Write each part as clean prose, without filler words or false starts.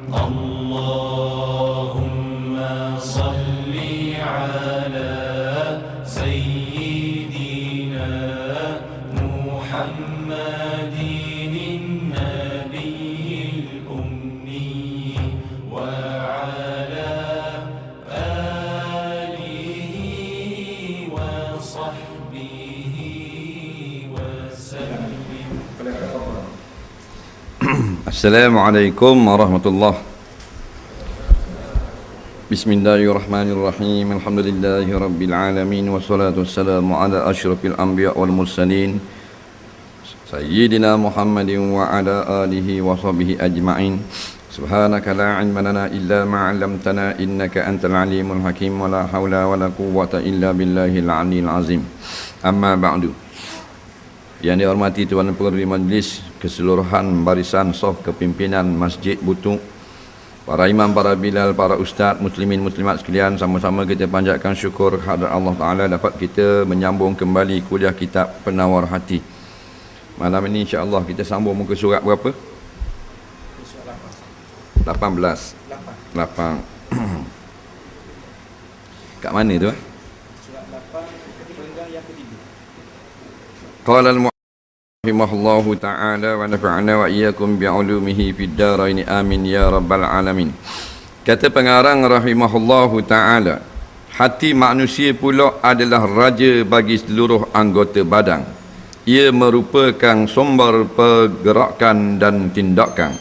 اللهم صل على سيدنا محمد النبي الأمي وعلى آله وصحبه وسلم. Assalamualaikum warahmatullahi. Bismillahirrahmanirrahim. Alhamdulillahi rabbil alamin wassalatu wassalamu ala asyrafil anbiya wal mursalin sayyidina Muhammadin wa ala alihi wa sahbihi ajma'in. Subhanaka la ilma lana illa ma 'allamtana innaka antal alimul hakim wa la haula wa la quwwata illa billahil aliyyil azim. Amma ba'du. Yang dihormati Tuan Penghormati Majlis, keseluruhan barisan soh kepimpinan Masjid Butuh, para imam, para bilal, para ustaz, muslimin muslimat sekalian, sama-sama kita panjatkan syukur kehadrat Allah Ta'ala dapat kita menyambung kembali kuliah kitab Penawar Hati. Malam ini insya-Allah kita sambung muka surat berapa? 18. 8. Kat mana tu? Surat 8 ketinggalan yang ketiga. Qala rahimahullahu ta'ala wa nafa'ana wa iyyakum bi'ulumihi fid dharain amin ya rabbal alamin. Kata pengarang rahimahullahu ta'ala, hati manusia pula adalah raja bagi seluruh anggota badan. Ia merupakan sumber pergerakan dan tindakan.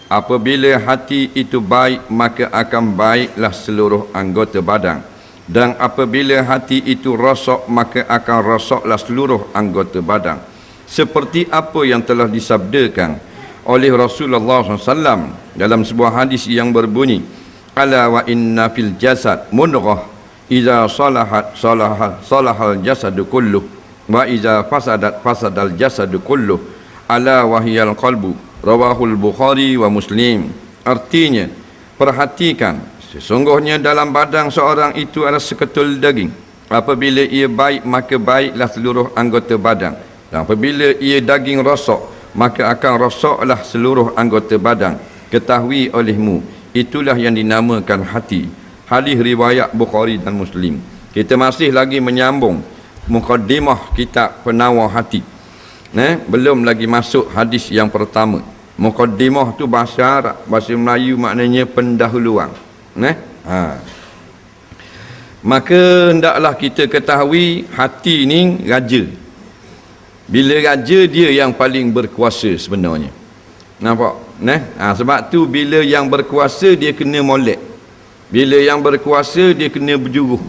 Apabila hati itu baik, maka akan baiklah seluruh anggota badan. Dan apabila hati itu rosak, maka akan rosaklah seluruh anggota badan. Seperti apa yang telah disabdakan oleh Rasulullah SAW dalam sebuah hadis yang berbunyi, ala wa inna fil jasad mudghah idza salahat salahal jasadu kulluh wa idza fasadal jasadu kulluh ala wahyal qalbu, rawahul Bukhari wa Muslim. Artinya, perhatikan, sesungguhnya dalam badan seorang itu ada seketul daging. Apabila ia baik, maka baiklah seluruh anggota badan. Dan apabila ia daging rosak, maka akan rosaklah seluruh anggota badan. Ketahui olehmu, itulah yang dinamakan hati. Hadis riwayat Bukhari dan Muslim. Kita masih lagi menyambung mukaddimah kitab Penawar Hati. Belum lagi masuk hadis yang pertama. Mukaddimah tu bahasa Arab, bahasa Melayu maknanya pendahuluan. Maka hendaklah kita ketahui hati ni raja. Bila raja, dia yang paling berkuasa sebenarnya. Nampak? Sebab tu bila yang berkuasa dia kena molek. Bila yang berkuasa dia kena berjuruh.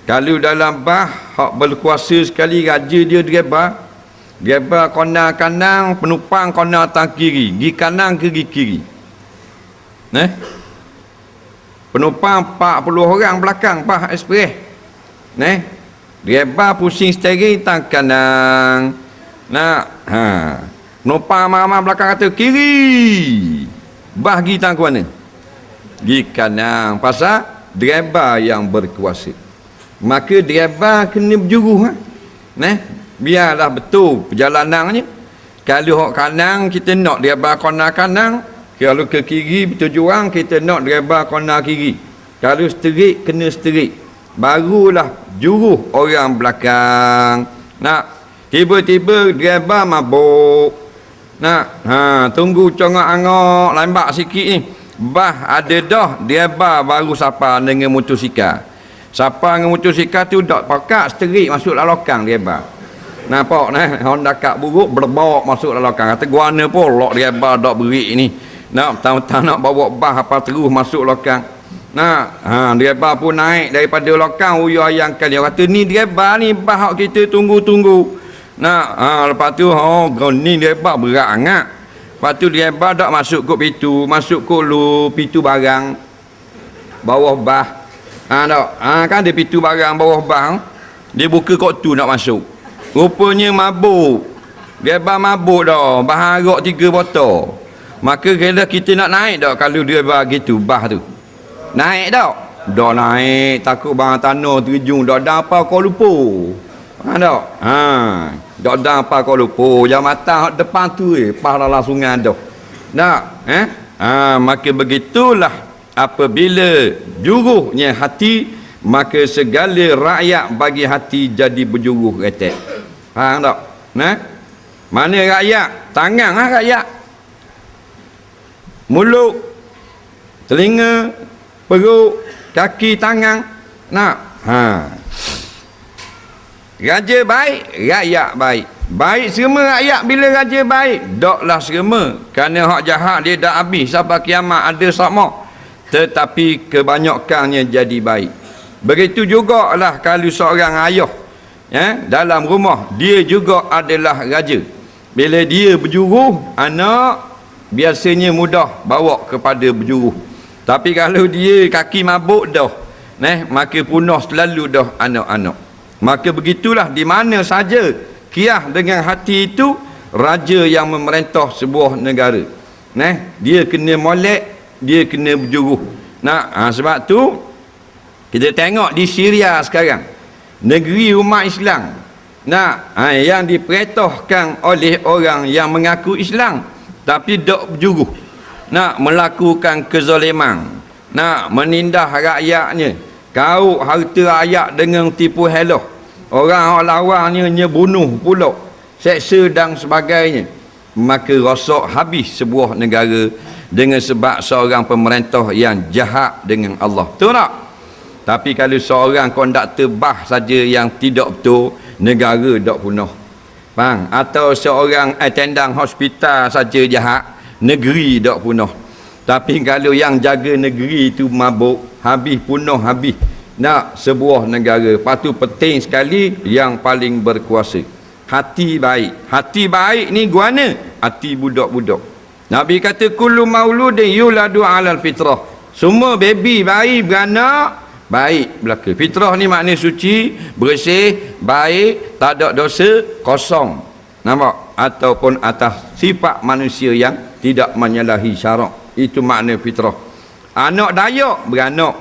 Kalau dalam bah hak berkuasa sekali, raja dia gebar kona kanan, penumpang kona tang kiri, gi kanan ke gi kiri. Penumpang 40 orang belakang bah ekspres. Gebar pusing steering tang kanan. Penumpang mama belakang kata kiri. Bah gi tang ke mana? Gi kanan. Pasal driver yang berkuasa. Maka driver kena berjuruh. Biarlah betul perjalanannya. Kalau hok kanan kita nak driver kona kanan, kalau ke kiri bertujuan kita nak driver kona kiri. Kalau sterik kena sterik, barulah juruh orang belakang. Tiba-tiba driver mabuk. Tunggu congak-angok lambat sikit ni. Bah ada dah driver baru sapa dengan motosikal. Sapa dengan motosikal tu dak pakat sterik masuk dalam lokang driver. Nampak Honda Kak buruk berbawak masuk dalam lokang. Kata guana pun lok driver dak berik ni. Nak bawa bah apa terus masuk lokang. Driver pun naik daripada lokang uyah yang kan. Dia kata ni driver ni bah kita tunggu-tunggu. Lepas tu ni driver berat sangat. Lepas tu driver dak masuk kot pintu, masuk kot pintu barang bawah bah. Kan ada pintu barang bawah bah. Dia buka kot tu nak masuk. Rupanya mabuk. Driver mabuk dah, bah arak 3 botol. Maka kalau kita nak naik dah kalau dia bagi tu bah tu. Naik dah. Dah naik takut bang tanah terjun dah dah apa kau lupa. Dak. Dak dah apa kau lupa. Yang mata depan tu pas dalam sungai dah. Nak, Maka begitulah apabila juruhnya hati, maka segala rakyat bagi hati jadi berjuruh retek. Faham tak? Mana rakyat? Tangan rakyat. Mulut, telinga, perut, kaki, tangan. Raja baik, rakyat baik. Baik serma rakyat bila raja baik. Daklah serma. Kerana hak jahat dia dah habis sampai kiamat ada sama. Tetapi kebanyakannya jadi baik. Begitu jugalah kalau seorang ayah dalam rumah, dia juga adalah raja. Bila dia berjuruh, anak biasanya mudah bawa kepada berjuruh. Tapi kalau dia kaki mabuk dah, maka punah selalu dah anak-anak. Maka begitulah di mana saja qiyah dengan hati itu, raja yang memerintah sebuah negara. Dia kena molek, dia kena berjuruh. Sebab tu kita tengok di Syria sekarang, negeri umat Islam, yang diperintahkan oleh orang yang mengaku Islam tapi dok berjuruh, melakukan kezaliman, menindas rakyatnya, kau harta rakyat dengan tipu helah, orang lawannya bunuh pula, seksa dan sebagainya. Maka rosak habis sebuah negara dengan sebab seorang pemerintah yang jahat dengan Allah. Betul tak? Tapi kalau seorang konduktor bas saja yang tidak betul, negara tak punah. Faham? Atau seorang attendant hospital saja jahat, negeri tak punah. Tapi kalau yang jaga negeri itu mabuk, habis punah habis sebuah negara. Patu penting sekali yang paling berkuasa, hati baik. Hati baik ni guana hati budak-budak. Nabi kata kullu mauludin yuladu alal fitrah. Semua baby bayi beranak baik belaka. Fitrah ni makna suci, bersih, baik, tak ada dosa, kosong. Nampak? Ataupun atas sifat manusia yang tidak menyalahi syarak. Itu makna fitrah. Anak Dayak beranak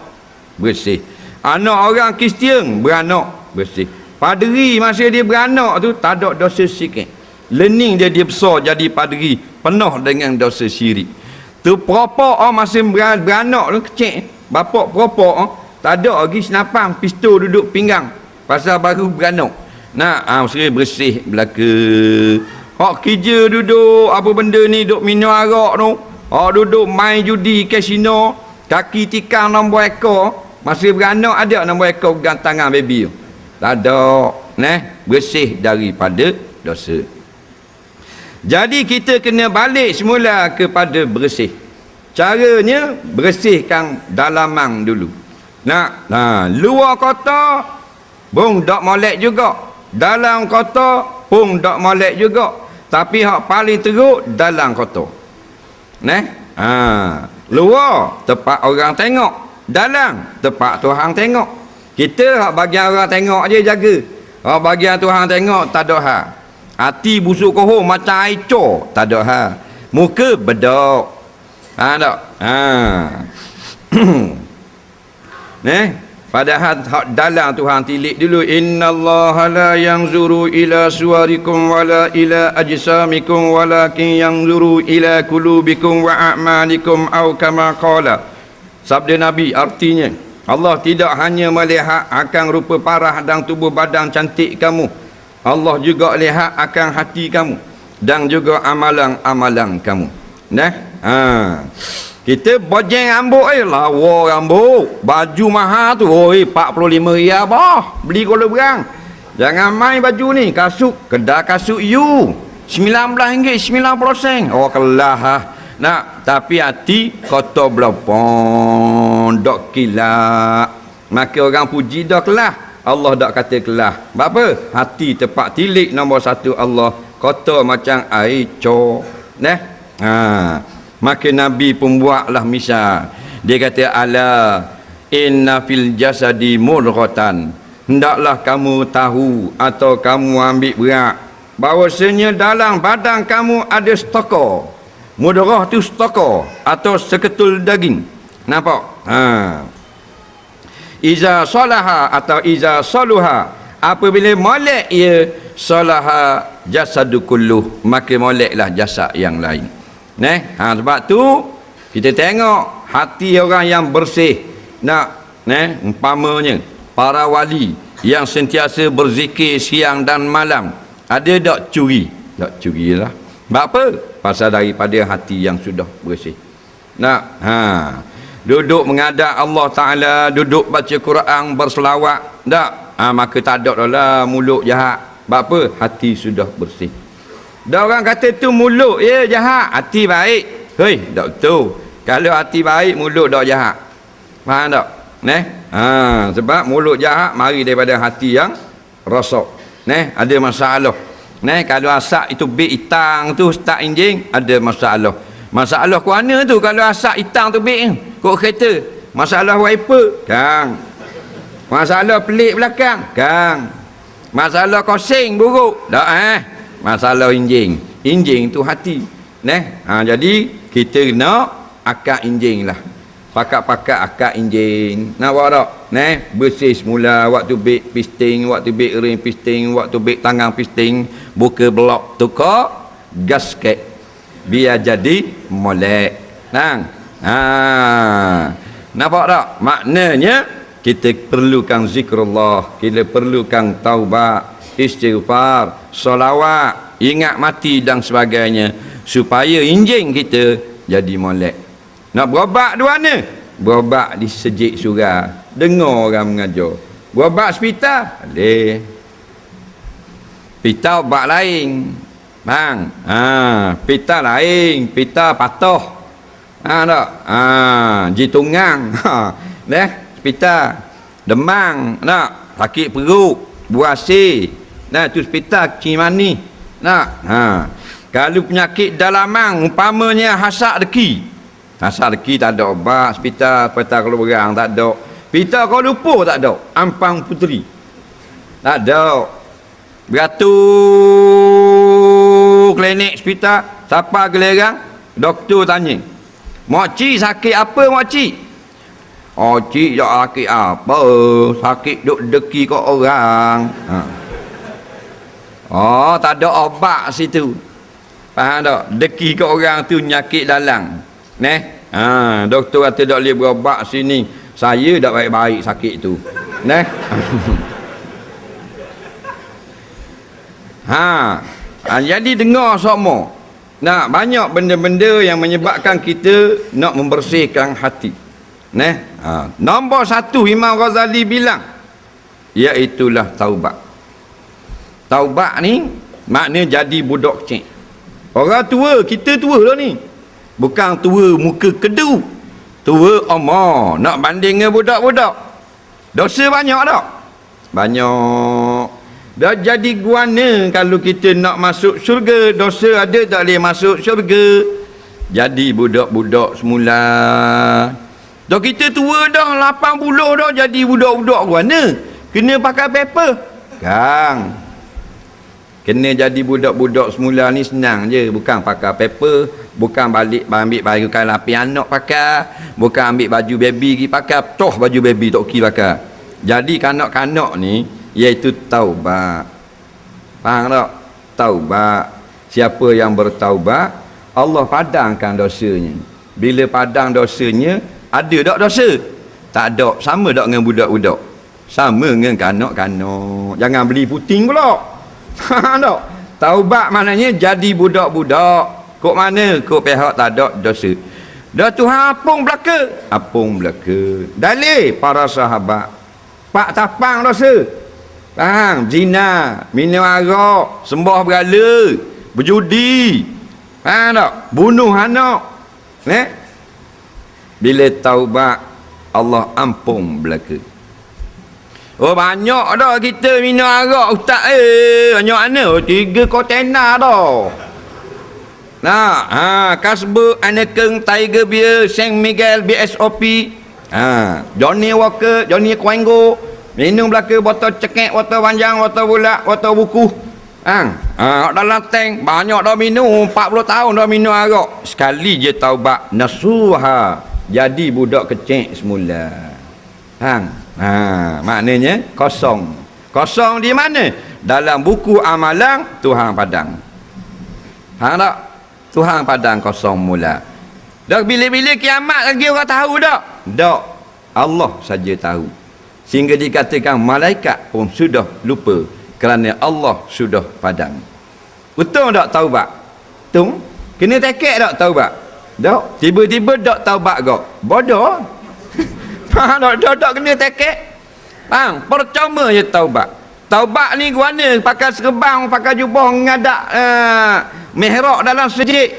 bersih. Anak orang Kristian beranak bersih. Paderi masa dia beranak tu tak ada dosa sikit. Learning dia besar jadi paderi, penuh dengan dosa syirik. Tu peropok masa beranak tu kecil, bapak peropok tak ada lagi senapang, pistol duduk pinggang pasal baru beranak. Mesti bersih belaka. Hak kerja duduk apa benda ni, duduk minum arak tu, duduk main judi kasino, kaki tikang nombor ekor, masa beranak ada nombor ekor pegang tangan baby tu. Tak ada. Bersih daripada dosa. Jadi kita kena balik semula kepada bersih. Caranya bersihkan dalaman dulu. Luar kotor pun tak molek juga, dalam kotor pun tak molek juga. Tapi hak paling teruk dalam kotor. Luar tempat orang tengok, dalam tempat Tuhan tengok. Kita hak bagian orang tengok je jaga, hak bagian Tuhan tengok tak ada hal. Hati busuk kohor macam air cor, tak ada hal. Muka bedok, tak? Padahal hak dalam Tuhan tilik dulu. Innallaha la yanzuru ila suwarikum wala ila ajsamikum walakin yanzuru ila qulubikum wa a'malikum aw kama qala. Sabda Nabi artinya, Allah tidak hanya melihat akan rupa parah dan tubuh badan cantik kamu, Allah juga lihat akan hati kamu dan juga amalan-amalan kamu. Kita bojeng rambut lawa rambut, baju mahal tu 45 riyal bah, beli Kuala Berang. Jangan main baju ni, kasut kedai kasut you RM19.90. Kelah tapi hati kotor belapon, dok kilap. Maka orang puji dah kelah, Allah dak kata kelah. Apa? Hati tepat tilik nombor satu Allah, kotor macam air cor. Maka Nabi pun buatlah misal. Dia kata ala inna fil jasadi mudghatan. Hendaklah kamu tahu atau kamu ambil berat bahawasanya dalam badan kamu ada stokor. Mudghah tu stokor atau seketul daging. Nampak? Iza salaha atau iza saluha, apabila molek ia, salaha jasadu kulluh, maka moleklah jasad yang lain. Sebab tu Kita tengok hati orang yang bersih, nak umpamanya para wali yang sentiasa berzikir siang dan malam, ada tak curi? Tak curilah. Sebab apa? Pasal daripada hati yang sudah bersih. Nak duduk menghadap Allah Ta'ala, duduk baca Quran, berselawat, tak? Maka tak ada lah mulut jahat. Sebab apa? Hati sudah bersih. Dah orang kata tu mulut ya jahat, hati baik. Hei, tak betul. Kalau hati baik, mulut tak jahat. Faham tak? Sebab mulut jahat mari daripada hati yang rosak. Ada masalah. Kalau asap itu bit hitang tu start enjing, ada masalah. Masalah ke mana tu kalau asap hitang tu bit kok kereta? Masalah wiper, kang. Masalah pelik belakang, kang. Masalah kosing buruk, tak masalah enjing. Enjing tu hati. Jadi kita nak akak enjing lah. Pakat-pakat akak enjing. Nak buat tak? Bersih semula waktu bik pisting, waktu bik ring pisting, waktu bik tangan pisting, buka blok tukar gasket. Biar jadi molek. Nampak tak? Maknanya kita perlukan zikrullah, kita perlukan taubat, istighfar, solawat, ingat mati dan sebagainya, supaya enjing kita jadi molek. Nak berobat di mana? Berobat di sejik surau, dengar orang mengajar. Berobat hospital, boleh. Pita ubat lain, bang. Pita lain, pita patah. Tak? Jitungang. Pita demang, nak? Sakit perut, buasi. Tu pita cimani. Nak? Kalau penyakit dalaman, umpamanya hasak deki. Hasak deki tak ada obat, pita peta kalau berang tak ada. Pita kalau lupa tak ada. Ampang puteri. Tak ada. Beratur klinik hospital, siapa gelerang? Doktor tanya. Makcik sakit apa makcik? Oh cik tak sakit apa? Sakit duk deki kat orang. Oh tak ada obat situ. Faham tak? Deki kat orang tu nyakit dalam. Doktor kata tak boleh berobat sini. Saya tak baik-baik sakit tu. Jadi dengar semua. Banyak benda-benda yang menyebabkan kita nak membersihkan hati. Nombor satu Imam Ghazali bilang, iaitulah taubat. Taubat ni makna jadi budak kecil. Orang tua, kita tua lah ni. Bukan tua muka kedu. Tua omor. Nak banding dengan budak-budak. Dosa banyak tak? Banyak. Dah jadi guana kalau kita nak masuk syurga. Dosa ada tak boleh masuk syurga. Jadi budak-budak semula. Dah kita tua dah 80 dah jadi budak-budak guana. Kena pakai paper. Kang. Kena jadi budak-budak semula ni senang je. Bukan pakai paper. Bukan balik ambil baju kalapi anak pakai. Bukan ambil baju baby pergi pakai. Toh baju baby tak pergi pakai. Jadi kanak-kanak ni iaitu taubat. Faham tak? Taubat. Siapa yang bertaubat, Allah padangkan dosanya. Bila padang dosanya, ada tak dosa? Tak ada. Sama tak dengan budak-budak? Sama dengan kanak-kanak. Jangan beli puting pula. Faham tak? Taubat maknanya jadi budak-budak. Kok mana? Kok pihak tak ada dosa. Dah Tuhan apung belaka. Apung belaka. Dalil para sahabat. Pak tapang dosa. Faham? Zina, minum arak, sembah berhala, berjudi. Faham tak? Bunuh anak. Bila taubat, Allah ampun belaka. Oh banyak dah kita minum arak ustaz. Banyak mana? 3 kontena dah. Carlsberg, Heineken, Tiger Beer, San Miguel, BSOP, Johnny Walker, Johnny Quango, minum belaka botol cekek, botol panjang, botol bulat, botol buku. Dalam tank banyak dah minum, 40 tahun dah minum arak. Sekali je taubat, nasuha, jadi budak kecil semula. Maknanya kosong. Kosong di mana? Dalam buku amalan Tuhan padang. Faham tak? Tuhan padang kosong mula. Dah bila-bila kiamat lagi orang tahu tak? Tak. Allah saja tahu. Sehingga dikatakan malaikat pun sudah lupa kerana Allah sudah padam. Betul tak taubat? Betul? Kena tekek tak taubat? Tak. Tiba-tiba tak taubat kau. Bodoh. Faham tak? Tak kena tekek. Faham? Percuma je taubat. Taubat ni guana pakai serban, pakai jubah, ngadak mihrab dalam masjid.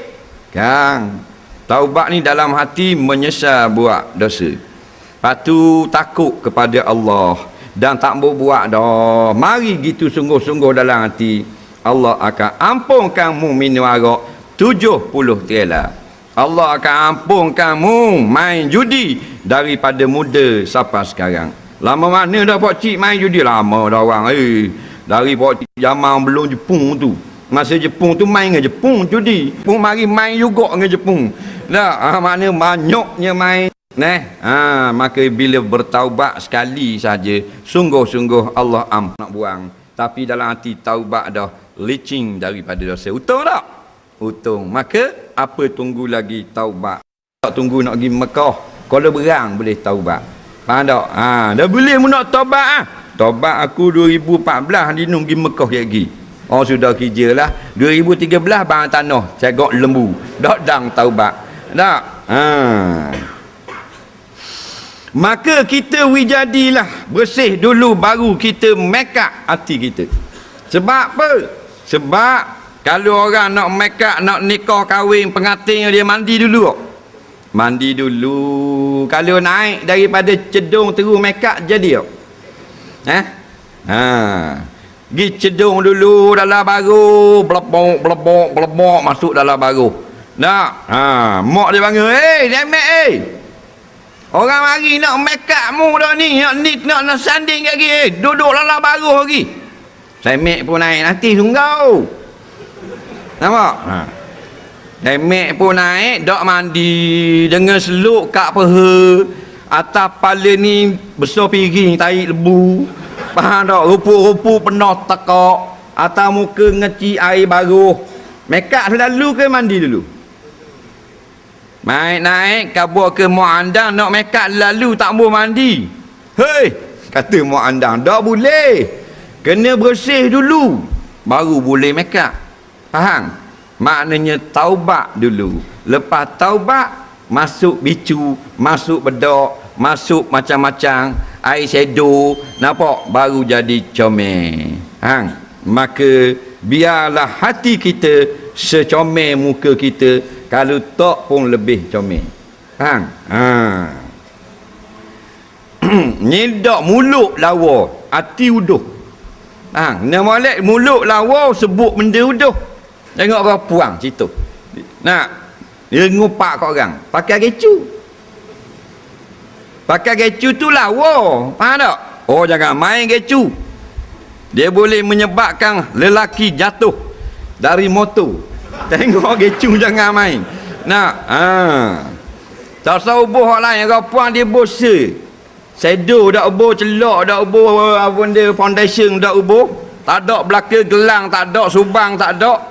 Kang, taubat ni dalam hati menyesal buat dosa. Lepas tu takut kepada Allah dan tak mau buat dah. Mari gitu sungguh-sungguh dalam hati. Allah akan ampunkan mu minum arak 70 trailer. Allah akan ampunkan mu main judi daripada muda sampai sekarang. Lama mana dah pak cik main judi? Lama dah orang. Dari pak cik zaman belum Jepun tu. Masa Jepun tu main dengan Jepun judi. Pun mari main juga dengan Jepun. Dah, mana banyaknya main. Maka bila bertaubat sekali saja, sungguh-sungguh Allah nak buang. Tapi dalam hati taubat dah licin daripada dosa. Untung tak? Untung. Maka apa tunggu lagi taubat? Tak tunggu nak pergi Mekah. Kalau berang boleh taubat. Faham tak? Dah boleh mu nak taubat . Taubat aku 2014 di nunggu Mekah lagi. Oh sudah kerja lah. 2013 bang tanah cegok lembu. Dak dang taubat. Tak? Maka kita wijadilah bersih dulu baru kita make up hati kita. Sebab apa? Sebab kalau orang nak make up, nak nikah kahwin pengantin dia mandi dulu. Mandi dulu. Kalau naik daripada cedung terus make up jadi tak? Gi cedung dulu dalam baru, belebok masuk dalam baru. Nak? Mak dia panggil, demek orang mari nak make up mu dah ni, nak sanding lagi, duduk dalam baru lagi. Demek pun naik nanti sungguh. Nampak? Demek pun naik, dak mandi dengan seluk kat peha, atas kepala ni besar piring tahi lebu. Faham tak? Rupu-rupu penuh tekak, atas muka ngeci air baru. Make up selalu ke mandi dulu? Naik kabur ke mak andang nak make up lalu tak mau mandi. Hei, kata mak andang, tak boleh. Kena bersih dulu baru boleh make up. Faham? Maknanya taubat dulu. Lepas taubat, masuk bicu, masuk bedak, masuk macam-macam, air shadow, nampak? Baru jadi comel. Maka biarlah hati kita secomel muka kita, kalau tak pun lebih comel. Nyedak mulut lawa, hati uduh. Nak molek mulut lawa sebut benda uduh. Tengok kau puang situ. Nak dia ngupak kat orang pakai kecu. Pakai kecu tu lawa. Faham tak? Oh jangan main kecu. Dia boleh menyebabkan lelaki jatuh dari motor. Tengok kecu jangan main. Nak tak usah ubuh orang lain. Kau puang dia bosa. Shadow dak ubuh, celak dak ubuh, benda foundation dak ubuh. Tak ada belaka gelang, tak ada subang, tak ada.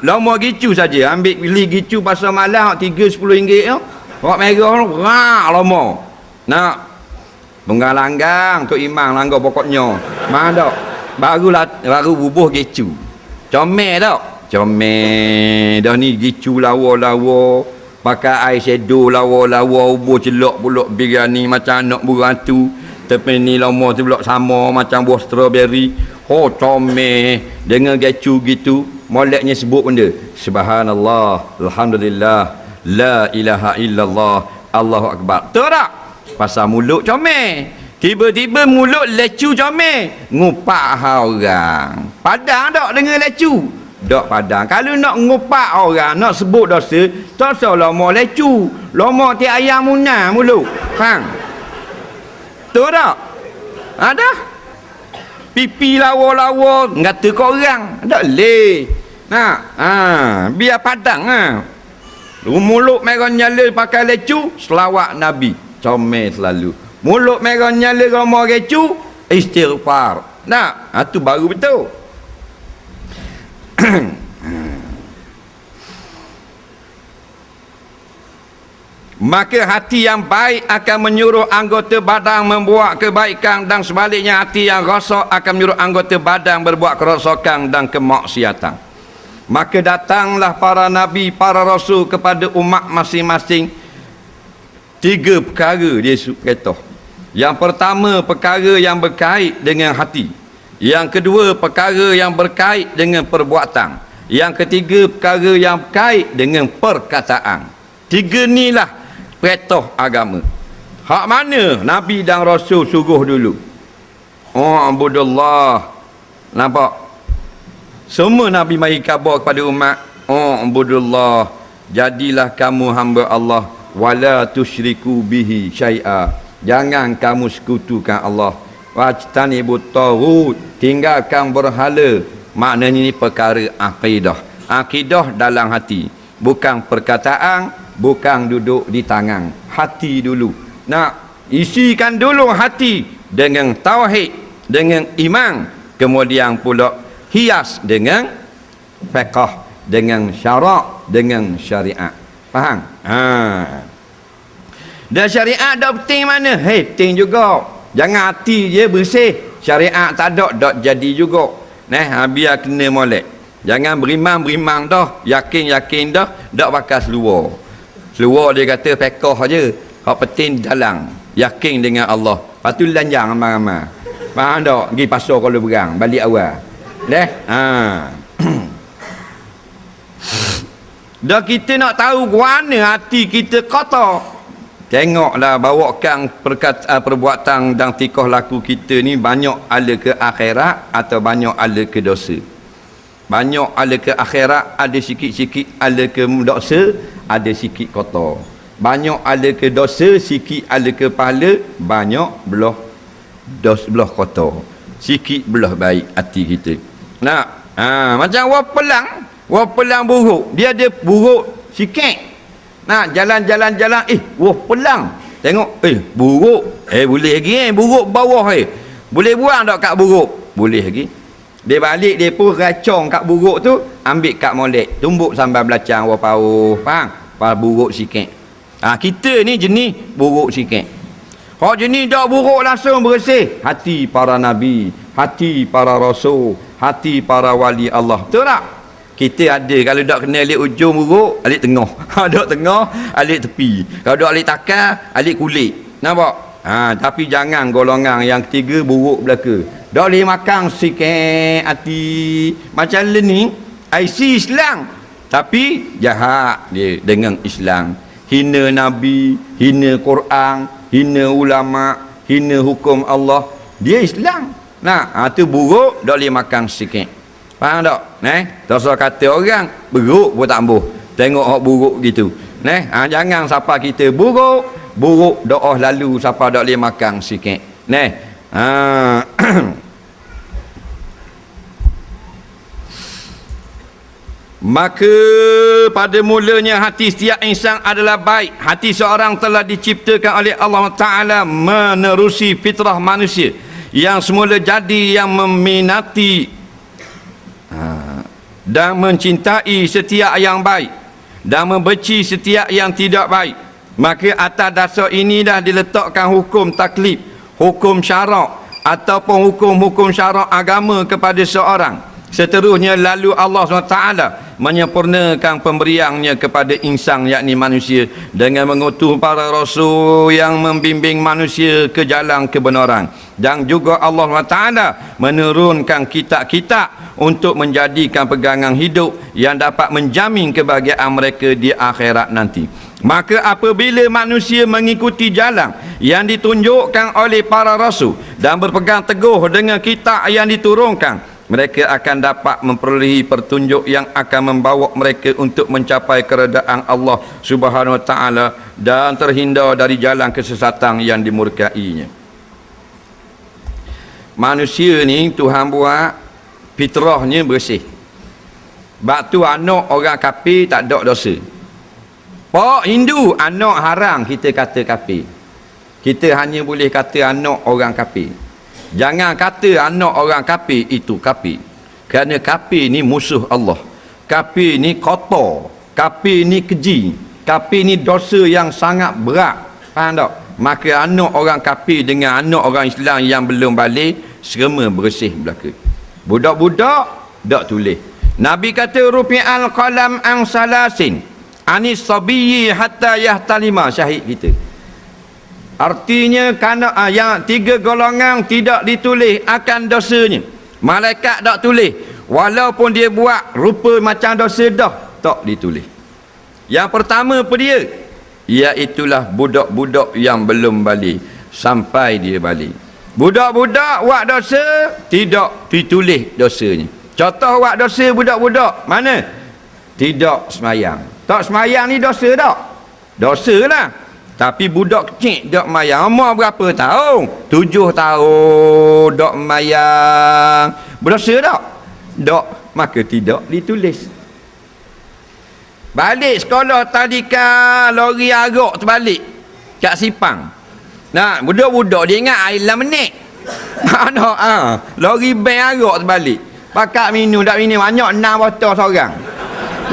Lama gicu saja. Ambil beli gicu pasal malam 3-10 ringgit tu. Wak merah tu lama. Nak tunggal langgang Tok Imam langgar pokoknya. Mana tak? Baru bubuh gicu. Comel tak? Comel. Dah ni gicu lawa-lawa. Pakai eyeshadow lawa-lawa, ubuh celok pulak biryani macam anak berantu. Tapi ni lama tu pulak sama macam buah strawberry. Oh comel. Dengan gicu gitu. Moleknya sebut benda subhanallah, alhamdulillah, la ilaha illallah, Allahu akbar. Tahu tak? Pasal mulut comel. Tiba-tiba mulut lecu comel, ngupak orang. Padang tak dengan lecu? Tak padang. Kalau nak ngupak orang, nak sebut dosa, tak usah lama lecu. Lama ti ayam munah mulut. Faham? Tahu tak? Ada? Pipi lawa-lawa ngata kau orang. Tak boleh. Biar padang mulut merah nyala pakai lecu, selawat Nabi comel selalu. Mulut merah nyala ramah lecu, istighfar. Tu baru betul. Maka hati yang baik akan menyuruh anggota badan membuat kebaikan, dan sebaliknya hati yang rosak akan menyuruh anggota badan berbuat kerosakan dan kemaksiatan. Maka datanglah para nabi, para rasul kepada umat masing-masing. 3 perkara dia kata. Yang pertama, perkara yang berkait dengan hati. Yang kedua, perkara yang berkait dengan perbuatan. Yang ketiga, perkara yang berkait dengan perkataan. 3 inilah perintah agama. Hak mana nabi dan rasul suruh dulu? Abudullah. Nampak? Semua nabi mari khabar kepada umat, Abudullah, jadilah kamu hamba Allah, wala tusyriku bihi syai'a. Jangan kamu sekutukan Allah. Wajtanibut taghut, tinggalkan berhala. Maknanya ini perkara akidah. Akidah dalam hati, bukan perkataan, bukan duduk di tangan. Hati dulu. Nak isikan dulu hati dengan tauhid, dengan iman, kemudian pula hias dengan fiqh, dengan syarak, dengan syariat. Faham? Dan syariat dah penting mana? Penting juga. Jangan hati je bersih, syariat tak ada, tak jadi juga. Biar kena molek. Jangan berimang-berimang dah, yakin-yakin dah, tak bakal seluar. Seluar dia kata fiqh aja. Hak penting dalam, yakin dengan Allah. Lepas tu lanjang ramai-ramai. Faham tak? Pergi pasar kalau berang, balik awal. Dah kita nak tahu mana hati kita kotor. Tengoklah, bawakan perbuatan dan tikah laku kita ni banyak ala ke akhirat atau banyak ala ke dosa. Banyak ala ke akhirat, ada sikit-sikit ala ke dosa, ada sikit kotor. Banyak ala ke dosa, sikit ala ke pahala, banyak belah belah kotor. Sikit belah baik hati kita. Macam wah pelang buruk. Dia ada buruk sikit. Jalan-jalan, wah pelang. Tengok, buruk. Boleh lagi, buruk bawah. Boleh buang tak kat buruk? Boleh lagi. Dia balik, dia pun racong kat buruk tu, ambil kat molek. Tumbuk sambal belacang, wah pauh. Faham? Buruk sikit. Kita ni jenis buruk sikit. Hak jenis tak buruk langsung bersih. Hati para nabi, hati para rasul, hati para wali Allah. Betul tak? Kita ada, kalau tak kena alik ujung buruk, alik tengah. Dok tengah, alik tepi. Kalau dok alik takar, alik kulit. Nampak? Tapi jangan golongan yang ketiga buruk belaka. Dok boleh makan sikit hati. Macam ni, IC Islam. Tapi jahat dia dengan Islam. Hina Nabi, hina Quran, hina ulama, hina hukum Allah. Dia Islam. Tu buruk, dok boleh makan sikit. Faham tak? Tak usah kata orang buruk pun tak ambuh. Tengok hak buruk gitu. Jangan siapa kita buruk doa lalu siapa tak boleh makan sikit. Maka pada mulanya hati setiap insan adalah baik. Hati seorang telah diciptakan oleh Allah Ta'ala menerusi fitrah manusia yang semula jadi, yang meminati dan mencintai setiap yang baik dan membenci setiap yang tidak baik. Maka atas dasar ini dah diletakkan hukum taklif, hukum syarak ataupun hukum-hukum syarak agama kepada seorang. Seterusnya lalu Allah SWT menyempurnakan pemberiannya kepada insan, yakni manusia, dengan mengutus para rasul yang membimbing manusia ke jalan kebenaran. Dan juga Allah SWT menurunkan kitab-kitab untuk menjadikan pegangan hidup yang dapat menjamin kebahagiaan mereka di akhirat nanti. Maka apabila manusia mengikuti jalan yang ditunjukkan oleh para rasul dan berpegang teguh dengan kitab yang diturunkan, mereka akan dapat memperolehi petunjuk yang akan membawa mereka untuk mencapai keredaan Allah Subhanahu Wa Taala dan terhindar dari jalan kesesatan yang dimurkainya. Manusia ni Tuhan buat fitrahnya bersih. Sebab tu anak orang kafir tak ada dosa. Pak Hindu anak haram kita kata kafir. Kita hanya boleh kata anak orang kafir. Jangan kata anak orang kafir itu kafir. Kerana kafir ni musuh Allah. Kafir ni kotor. Kafir ni keji. kafir ni dosa yang sangat berat. Faham tak? Maka anak orang kafir dengan anak orang Islam yang belum balik serma bersih belaka. Budak-budak tak tulis. Nabi kata rufi'al qalam an salasin anis sabiyyi hatta yahtalima, syahid kita. Artinya kerana yang 3 golongan tidak ditulis akan dosanya. Malaikat tak tulis. Walaupun dia buat rupa macam dosa dah, tak ditulis. Yang pertama apa dia? Iaitulah budak-budak yang belum balik sampai dia balik. Budak-budak buat dosa tidak ditulis dosanya. Contoh buat dosa budak-budak mana? Tidak semayang. Tak semayang ni dosa tak? Dosa lah. Tapi budak kecil tak semayang. Umur berapa tahun? 7 tahun tak semayang. Berdosa tak? Tak. Maka tidak ditulis. Balik sekolah tadika lori arak terbalik kat Sipang. Nah, budak-budak dia ingat air 6 minit. Lori ben arak terbalik. Pakak minum tak minum banyak 6 botol seorang.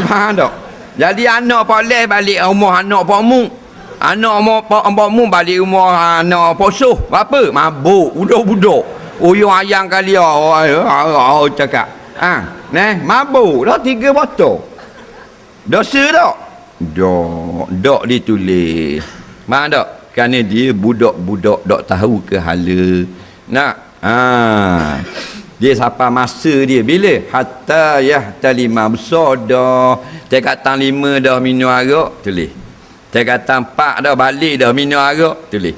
Faham tak? Jadi anak pak leh balik rumah anak pak mu. Anak pak mu balik rumah anak pak suh. Apa? Mabuk budak-budak. Uyung ayang kali cakap. Mabuk dah 3 botol. Dosa tak? Tak ditulis. Faham tak? Kerana dia budak-budak tak tahu ke hala. Nak? Dia sampai masa dia bila? Hatta yahtalima, besar dah. Dia kata 5 dah minum arak, tulis. Dia kata 4 dah balik dah minum arak, tulis.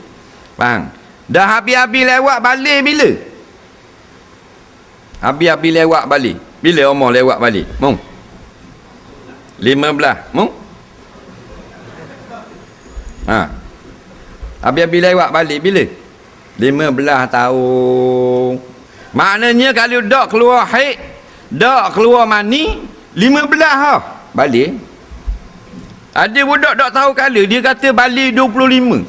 Faham? Dah habis-habis lewat balik bila? Habis-habis lewat balik. Bila umur lewat balik? 15. Habis-habis lewat balik bila? 15 tahun. Maknanya kalau dak keluar haid, dak keluar mani, 15 dah balik. Ada budak tak tahu kala dia kata balik 25.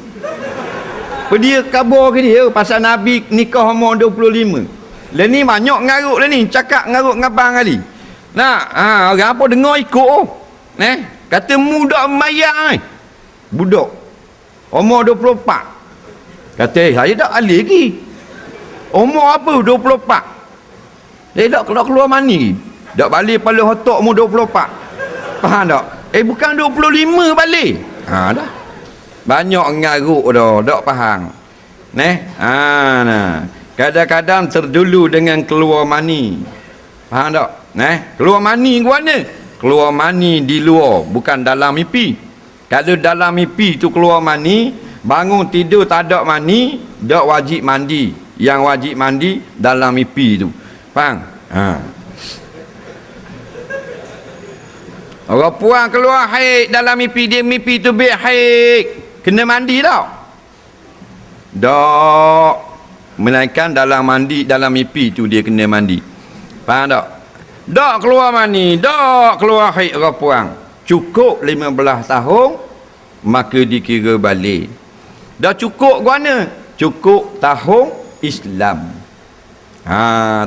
Dia khabar ke dia pasal Nabi nikah umur 25. Lah ni banyak ngaruk lah ni, cakap ngaruk ngabang kali. Orang apa dengar ikut. Kata mudak mayang budak umur 24. Kata saya tak alih lagi. Umur apa 24? Dia tak keluar mani. Tak balik pada hotok umur 24. Faham tak? Bukan 25 balik. Dah. Banyak ngaruk dah, tak faham. Kadang-kadang terdulu dengan keluar mani. Faham tak? Keluar mani ke mana? Keluar mani di luar, bukan dalam mimpi. Kalau dalam mimpi tu keluar mani, bangun tidur tak ada mani, tak wajib mandi. Yang wajib mandi dalam mimpi tu. Faham? Orang puan keluar haid dalam mimpi dia, mimpi tu biar haid, kena mandi tak? Tak. Melainkan dalam mandi, dalam mimpi tu dia kena mandi. Faham tak? Tak keluar mani, tak keluar haid orang puan. Cukup 15 tahun, maka dikira balik. Dah cukup ke mana? Cukup tahun Islam.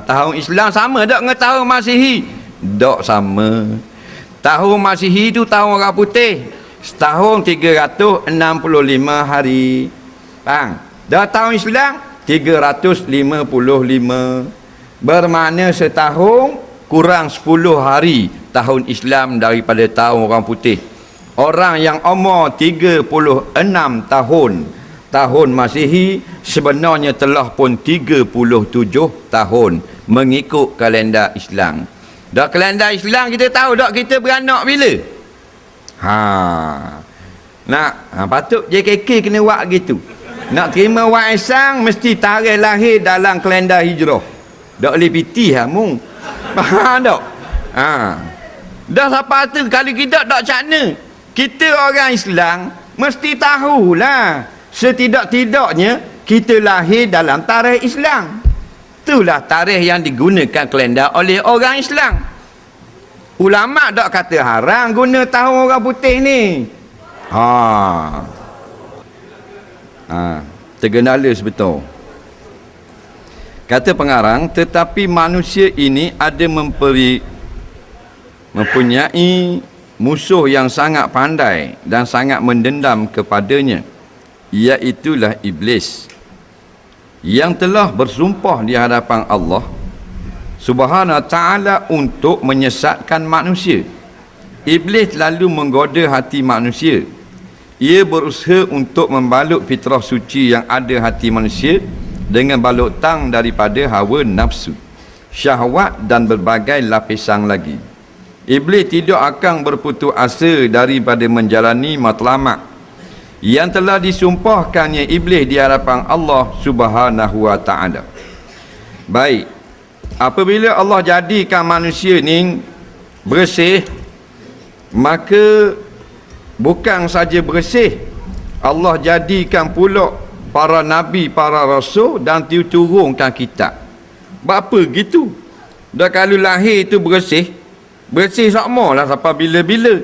Tahun Islam sama tak dengan tahun Masihi? Tak sama. Tahun Masihi tu tahun orang putih. Setahun 365 hari. Faham? Dah tahun Islam 355. Bermakna setahun kurang 10 hari tahun Islam daripada tahun orang putih. Orang yang umur 36 tahun tahun Masihi sebenarnya telah pun 37 tahun mengikut kalender Islam. Dah kalender Islam kita tahu tak kita beranak bila? Patut JKK kena buat gitu. Nak terima wak Isang mesti tarikh lahir dalam kalender Hijrah. Tak boleh pitih hamu. Faham tak? Dah sampai tu kalau kita tak cakna, kita orang Islam mesti tahulah setidak-tidaknya kita lahir dalam tarikh Islam. Itulah tarikh yang digunakan kalender oleh orang Islam. Ulama tak kata haram guna tahun orang putih ni. Tergendala sebetul. Kata pengarang, tetapi manusia ini ada mempunyai musuh yang sangat pandai dan sangat mendendam kepadanya, iaitulah iblis, yang telah bersumpah di hadapan Allah Subhanahu wa ta'ala untuk menyesatkan manusia. Iblis lalu menggoda hati manusia. Ia berusaha untuk membalut fitrah suci yang ada hati manusia dengan balutan daripada hawa nafsu, syahwat dan berbagai lapisan lagi. Iblis tidak akan berputus asa daripada menjalani matlamat yang telah disumpahkannya iblis di hadapan Allah Subhanahu wa ta'ala. Baik, apabila Allah jadikan manusia ni bersih, maka bukan saja bersih, Allah jadikan pula para nabi, para rasul dan turunkan kitab. Apa gitu? Dah kalau lahir tu bersih sama lah sampai bila-bila.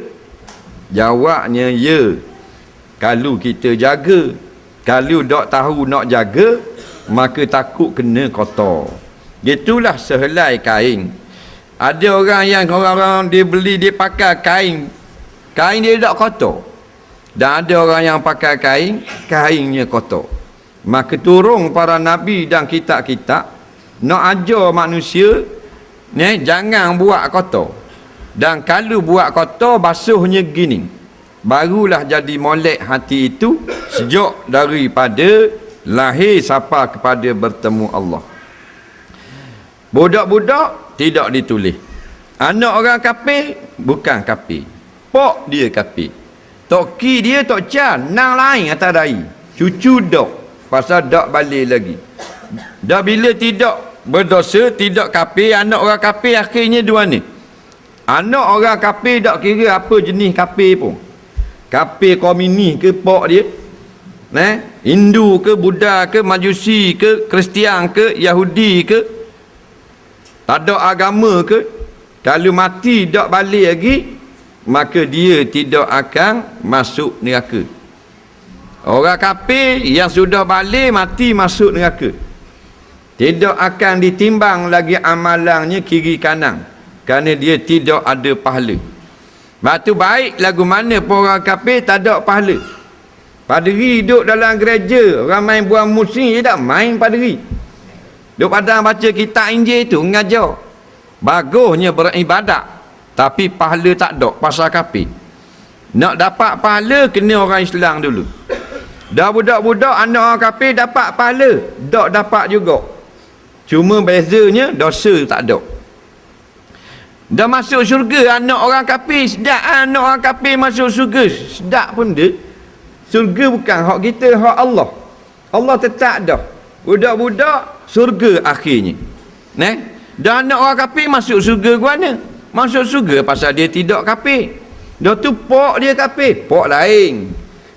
Jawabnya ya, kalau kita jaga. Kalau tak tahu nak jaga, maka takut kena kotor. Gitulah sehelai kain. Ada orang yang orang dia beli, dia pakai kain dia tak kotor. Dan ada orang yang pakai kainnya kotor. Maka turun para nabi dan kitab-kitab nak ajar manusia jangan buat kotor. Dan kalau buat kotor, basuhnya gini, barulah jadi molek hati itu sejak daripada lahir sampai kepada bertemu Allah. Budak-budak tidak ditulis. Anak orang kafir bukan kafir, pok dia kafir. Toki dia tok can nang lain atas dahi. Cucu dok, pasal dak balik lagi. Dah bila tidak berdosa, tidak kafir, anak orang kafir akhirnya dua ni. Anak orang kafir tak kira apa jenis kafir pun. Kafir komunis ke pok dia, Hindu ke, Buddha ke, Majusi ke, Kristian ke, Yahudi ke, tak ada agama ke, kalau mati tak balik lagi, maka dia tidak akan masuk neraka. Orang kafir yang sudah balik mati masuk neraka, tidak akan ditimbang lagi amalannya kiri kanan, kerana dia tidak ada pahala. Batu baik lagu mana pun orang kafir tak ada pahala. Paderi duduk dalam gereja, ramai buang musim, dia tak main paderi. Duduk padang baca kitab Injil tu, mengajar. Bagusnya beribadat, tapi pahala tak ada, pasal kafir. Nak dapat pahala, kena orang Islam dulu. Dah budak-budak anak orang kafir dapat pahala, tak dapat juga. Cuma bezanya dosa tak ada. Dah masuk syurga anak orang kafir, sedap anak orang kafir masuk syurga, sedap pun dia. Syurga bukan hak kita, hak Allah. Allah tetap dah. Budak-budak syurga akhirnya. Dan anak orang kafir masuk syurga ke mana? Masuk syurga pasal dia tidak kafir. Dah tu pok dia kafir, pok lain.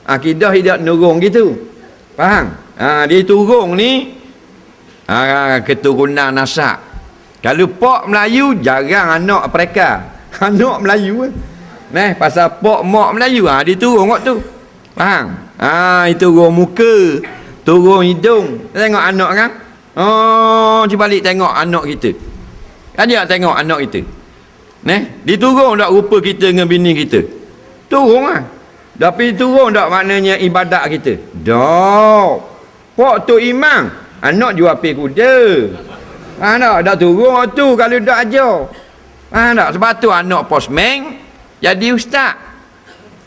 Akidah tidak nurung gitu. Faham? Dia turun ni keturunan nasab. Kalau pok Melayu, jarang anak mereka. Anak Melayu pasal pok mak Melayu, dia turun kot tu. Faham? Itu turun muka, turun hidung. Tengok anak kan? Cuba balik tengok anak kita. Kan dia tengok anak kita. Dia turun tak rupa kita dengan bini kita? Turun lah. Tapi turun tak maknanya ibadat kita? Tak. Pok tu imam, anak jual api kuda. Tak turun tu kalau dak ajar. Tak, sebab tu anak posmen jadi ustaz.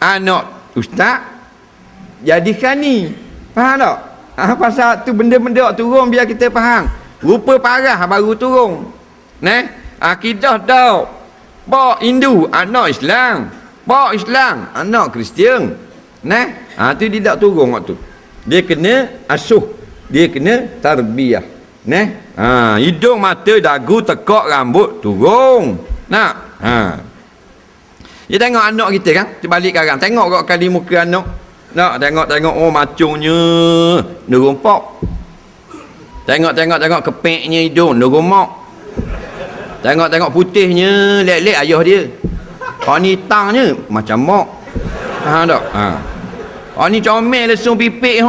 Anak ustaz jadi khani. Faham tak? Pasal tu benda-benda turun biar kita faham. Rupa parah baru turun. Akidah tau. Pak Hindu, anak Islam. Pak Islam, anak Kristian. Tu dia tak turun waktu. Dia kena asuh. Dia kena tarbiyah. Hidung, mata, dagu, tekak, rambut turun. Dia tengok anak kita kan, terbalik sekarang. Tengok kat kali muka anak. Tengok macungnya nurun pok. Tengok kepeknya hidung nurun mak. Tengok putihnya lek-lek ayah dia. Kalau ni tangnya macam mak. Faham tak? Kalau ni comel lesung pipik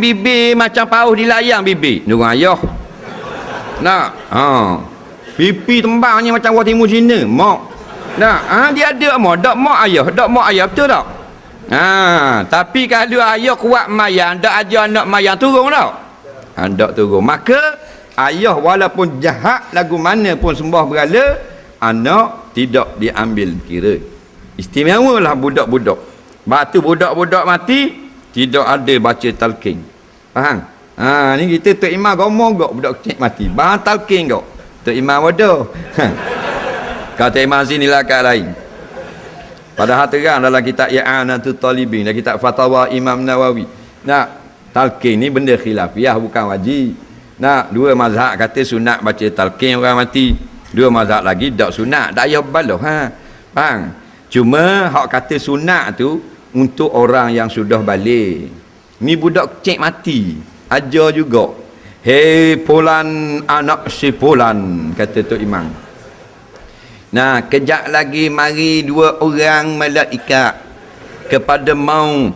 bibir macam paus dilayang bibir nurun ayah. Pipi tembangnya macam orang timur Cina mak. Nah, dia ada mak ayah betul tak? Tapi kalau ayah kuat mayang, dak ajar anak mayang turun tak? Tak turun. Maka ayah walaupun jahat lagu mana pun sembah berhala, anak tidak diambil kira. Istimewalah budak-budak. Batu budak-budak mati tidak ada baca talqin. Faham? Ni kita Tok Imam ngomong gak budak kecil mati. Bah talqin gak. Tok Imam bodoh. Kata Imam sinilah kat lain. Padahal terang dalam kitab I'anatul Talibin, dalam kitab Fatwa Imam Nawawi. Talqin ni benda khilafiyah, bukan wajib. Dua mazhab kata sunat baca talqin orang mati. Dua mazhab lagi tak sunat, tak payah baloh. Faham? Cuma hak kata sunat tu untuk orang yang sudah balik. Ni budak kecil mati, ajar juga. Hei Fulan anak si Fulan, kata Tok Imam. Kejap lagi mari dua orang malaikat kepada maung.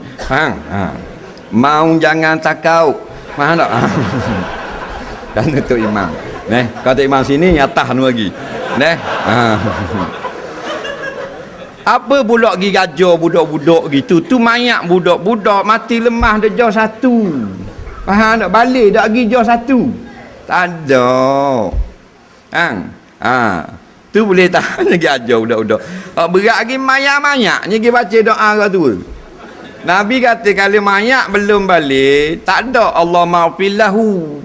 Maung jangan takau. Faham tak? Kan Tok Imam. Kata Imam sini atas ni lagi. Apa pula pergi gajar budak-budak gitu? Tu mayat budak-budak mati lemah dah jauh satu. Faham tak? Balik dah pergi jauh satu. Tak ada. Tu boleh tahan lagi ajar budak-budak. Berat lagi mayat-mayat ni pergi baca doa ke tu. Nabi kata kalau mayat belum balik, tak ada Allah maghfirlahu.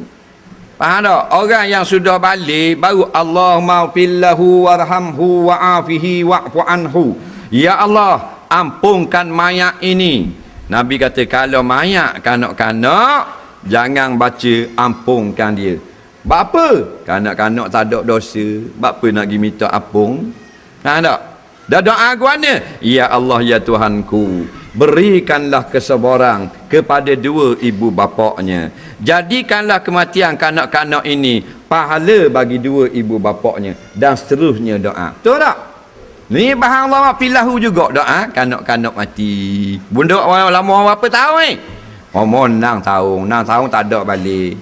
Faham tak? Orang yang sudah balik baru Allah maghfirlahu warhamhu wa'afihi wa'fu anhu. Ya Allah, ampunkan mayat ini. Nabi kata kalau mayat kanak-kanak, jangan baca ampunkan dia. Bapa? Kanak-kanak tak ada dosa. Bapa nak pergi minta ampun? Tak? Dah doa guana. Ya Allah ya Tuhanku, berikanlah kesabaran kepada dua ibu bapaknya. Jadikanlah kematian kanak-kanak ini pahala bagi dua ibu bapaknya. Dan seterusnya doa. Betul tak? Ni bahan Allah filahu juga doa kanak-kanak mati. Bunda orang lama berapa tahun umur 6 tahun. 6 tahun tak ada balik.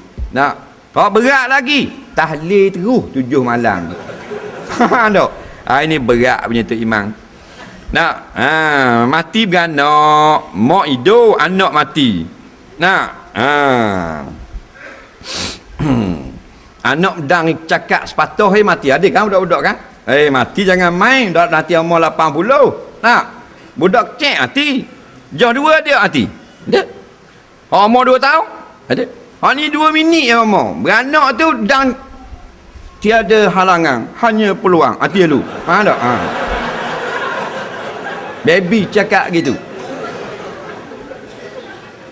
Kalau berat lagi, tahlil terus 7 malam. Faham tak? Ini berat punya Tok Imam. Mati beranak, mak hidup, anak mati. Anak pedang cakap sepatah mati. Ada kan budak-budak kan? Mati jangan main. Dah nanti umur 80. Budak kecil mati. Jauh 2 dia mati. Ada. Umur 2 tahun. Ada. Ni 2 minit yang umur. Beranak tu dan tiada halangan, hanya peluang. Hati lu. Faham tak? Baby cakap gitu.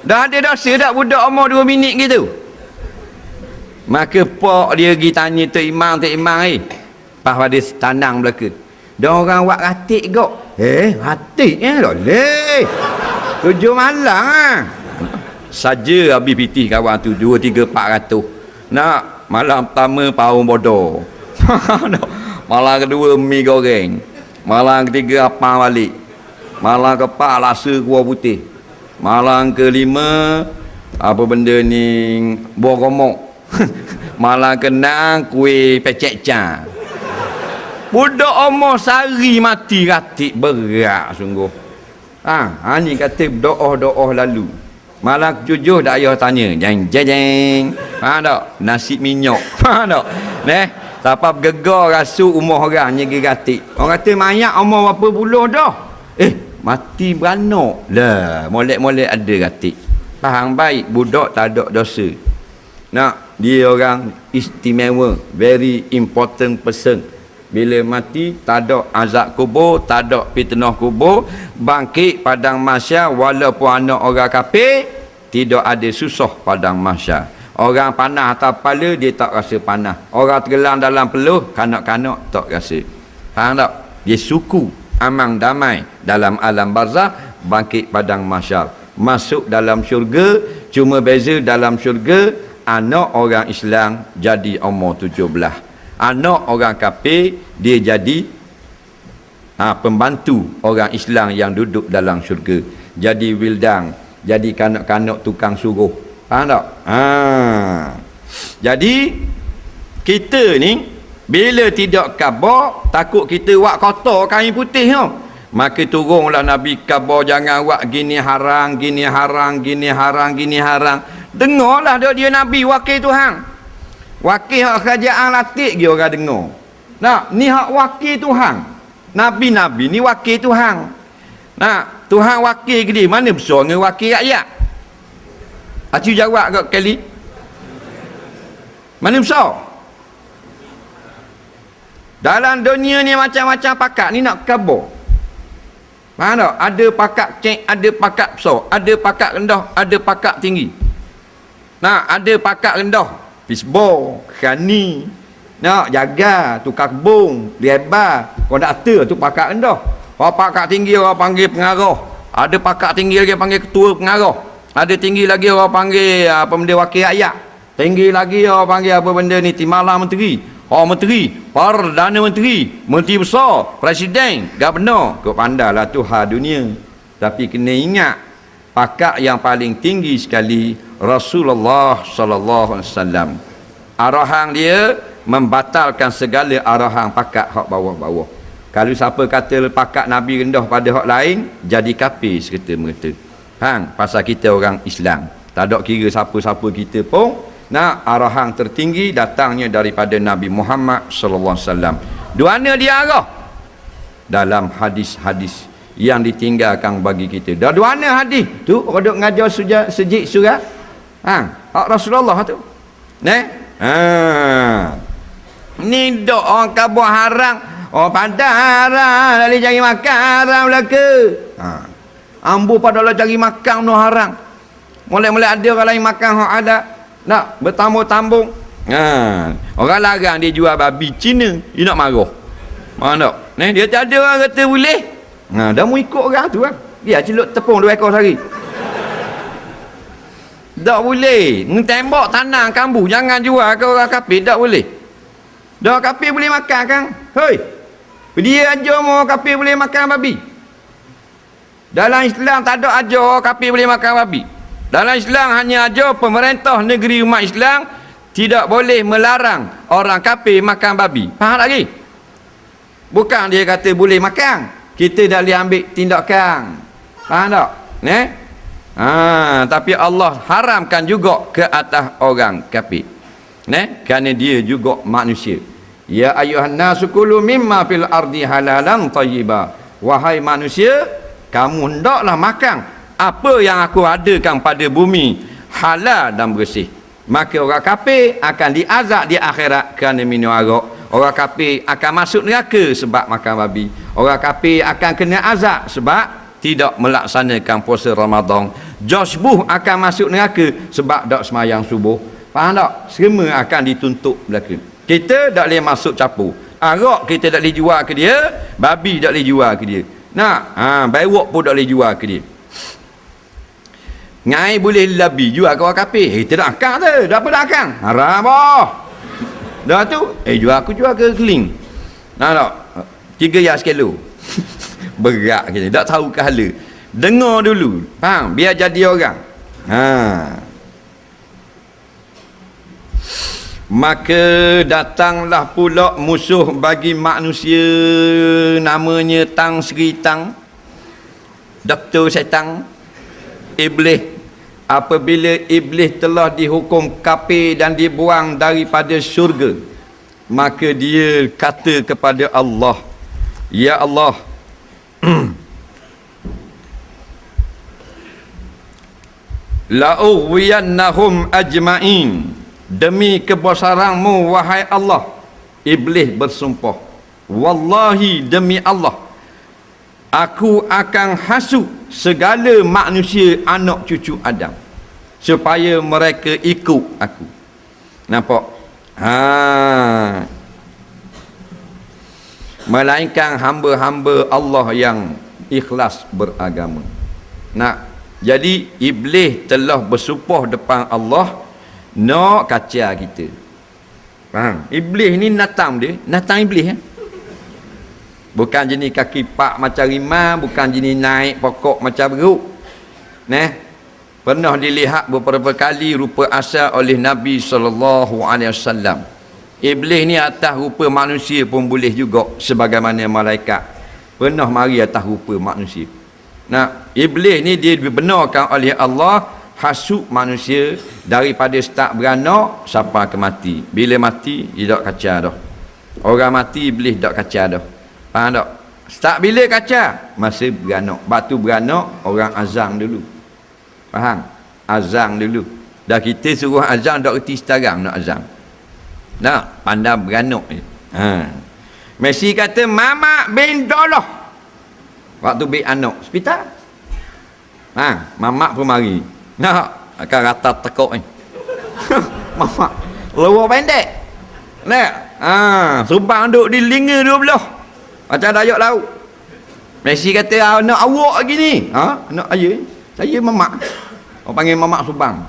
Dah ada dosa tak budak umur 2 minit gitu? Maka pak dia pergi tanya Tok Imam, pas pada tanang belaka. Dah orang buat ratik kok. Ratik tak boleh. 7 malam saja habis pitih kawan tu 2, 3, 400. Malam pertama paung bodoh. Malam kedua mi goreng. Malam ketiga apa balik. Malam keempat lasa kuah putih. Malam kelima apa benda ni buah romok. Malam keenam kuih pecek can. Budak umur sehari mati ratik, berat sungguh. Ni kata doa-doa lalu. Malam ketujuh dah ayah tanya, jeng. Faham tak? Nasi minyak. Faham tak? Siapa gegar rasuk umur orang nyegi gatik. Orang kata mayat umur berapa puluh dah? Mati beranak. Lah, molek-molek ada gatik. Faham baik, budak tak ada dosa. Dia orang istimewa, very important person. Bila mati, tak ada azab kubur, tak ada fitnah kubur, bangkit padang mahsyar walaupun anak orang kafir, tidak ada susah padang mahsyar. Orang panah atas kepala, dia tak rasa panah. Orang tergelam dalam peluh, kanak-kanak tak rasa. Faham tak? Dia suku, amang damai dalam alam barzah, bangkit padang mahsyar. Masuk dalam syurga, cuma beza dalam syurga, anak orang Islam jadi umur 17. Anak orang kafir dia jadi pembantu orang Islam yang duduk dalam syurga. Jadi wildan, jadi kanak-kanak tukang suruh. Faham tak? Jadi kita ni Bila tidak khabar, takut kita buat kotor kain putih tu. Maka turunlah Nabi khabar, jangan buat gini haram, gini haram, gini haram, gini haram. Dengarlah dia Nabi wakil Tuhan. Wakil hak kerajaan latik dia orang dengar. Nah, ni hak wakil Tuhan. Nabi-nabi ni wakil Tuhan. Nah, Tuhan wakil ke dia? Mana besar dengan wakil rakyat? Acu jawab kat kali. Mana besar? Dalam dunia ni macam-macam pakak ni nak khabar. Faham tak? Ada pakak cek, ada pakak besar, ada pakak rendah, ada pakak tinggi. Nah, ada pakak rendah, pisbor, khani, nak jaga, tukar kebun, lebar, konduktor tu pakak rendah. Orang pakak tinggi orang panggil pengarah. Ada pakak tinggi lagi panggil ketua pengarah. Ada tinggi lagi orang panggil apa benda wakil rakyat. Tinggi lagi orang panggil apa benda ni timbalan menteri. Orang menteri, Perdana Menteri, Menteri Besar, Presiden, Gubernur. Kau pandailah Tuhan dunia. Tapi kena ingat, pakak yang paling tinggi sekali Rasulullah sallallahu alaihi wasallam. Arahan dia membatalkan segala arahan pakak hak bawah-bawah. Kalau siapa kata pakak Nabi rendah pada hak lain, jadi kafir serta-merta. Hang, pasal kita orang Islam. Tak ada kira siapa-siapa kita pun. Nah, arahan tertinggi datangnya daripada Nabi Muhammad sallallahu alaihi wasallam. Di mana dia arah? Dalam hadis-hadis yang ditinggalkan bagi kita. Dah di mana hadis? Tu duk ngajar sejik surat. Hak Rasulullah tu. Ni dok orang kabur haram. Oh pandai haram, lali cari makan haram belaka. Ambu pada lah cari makan no haram. Mulai-mulai ada orang lain makan hak ada. Nak bertambung-tambung. Orang larang dia jual babi Cina, dia nak marah. Mana tak? Dia tak ada orang kata boleh. Dah mau ikut orang tu kan. Dia celup tepung 2 ekor sehari. Tak boleh. Tembak tanah kambu, jangan jual ke orang kafir, tak boleh. Dah kafir boleh makan kan? Hoi. Dia ajar mau kafir boleh makan babi. Dalam Islam tak ada ajar kafir boleh makan babi. Dalam Islam hanya ajar pemerintah negeri umat Islam tidak boleh melarang orang kafir makan babi. Faham lagi? Bukan dia kata boleh makan, kita dah boleh ambil tindakan. Faham tak? Tapi Allah haramkan juga ke atas orang kafir. Kerana dia juga manusia. Ya ayuhan nasu kulu mimma fil ardi halalan tayyiba. Wahai manusia, kamu hendaklah makan apa yang aku adakan pada bumi halal dan bersih. Maka orang kafir akan diazab di akhirat kerana minum arak. Orang kafir akan masuk neraka sebab makan babi. Orang kafir akan kena azab sebab tidak melaksanakan puasa Ramadan. Josbuh akan masuk neraka sebab tak semayang subuh. Faham tak? Semua akan dituntut belaka. Kita tak boleh masuk capur. Arak kita tak boleh jual ke dia, babi tak boleh jual ke dia. Bewok pun tak boleh jual ke dia. Ngai boleh lebih jual ke orang kafir. Kita dah akang tu. Dah apa dah akang? Haram boh. Dah tu, jual aku jual ke keling. Tak? 3 yak sekilo. Berat kita. Tak tahu ke hala. Dengar dulu. Faham? Biar jadi orang. Maka datanglah pula musuh bagi manusia, namanya Tang Sri Tang, Doktor Syaitan, Iblis. Apabila Iblis telah dihukum kafir dan dibuang daripada syurga, maka dia kata kepada Allah, ya Allah, la'ughwiyannahum ajma'in, demi kebesaranmu wahai Allah. Iblis bersumpah, wallahi demi Allah, aku akan hasut segala manusia anak cucu Adam supaya mereka ikut aku. Nampak? Melainkan hamba-hamba Allah yang ikhlas beragama. Jadi Iblis telah bersumpah depan Allah nak kacau kita. Faham? Iblis ni natang Iblis bukan jenis kaki pak macam rimau, bukan jenis naik pokok macam beruk. Pernah dilihat beberapa kali rupa asal oleh Nabi sallallahu alaihi wasallam. Iblis ni atas rupa manusia pun boleh juga sebagaimana malaikat pernah mari atas rupa manusia. Nah, iblis ni dia dibenarkan oleh Allah hasut manusia daripada start beranak sampai ke mati. Bila mati dia tak kacau dah. Orang mati iblis tak kacau dah. Faham tak? Start bila kacau? Masa beranak. Batu beranak orang azang dulu. Faham? Azang dulu. Dah kita suruh azang tak reti sekarang nak azang. Nak pandai beranak ni. Messi kata mama bin doloh. Waktu bin anak hospital. Mamak pun mari. Nak akan rata tekuk ni. Mamak luar pendek. Nak subang duduk di linga 12. Macam dayak laut. Messi kata anak awak lagi ni. Anak ayah. Saya mamak. Orang panggil mamak subang.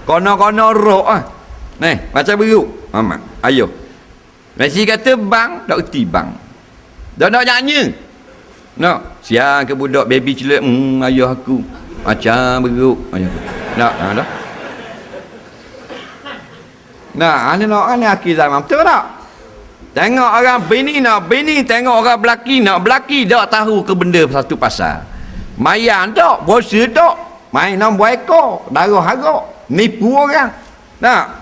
Kono-kono roh Ni, macam beruk. Mamak, ayuh. Messi kata bang, tak reti bang. Dah nak nyanyi. Nak, siang ke budak baby celik, ayuh aku. Macam beruk. Ayuh. Nak, dah. Nah, ni nak ni akhir zaman. Betul tak? Tengok orang bini nak bini, tengok orang belaki nak belaki, tak tahu ke benda satu pasal. Mayan tak, bosa tak, main nombor ekor, darah harap, nipu orang. Nak?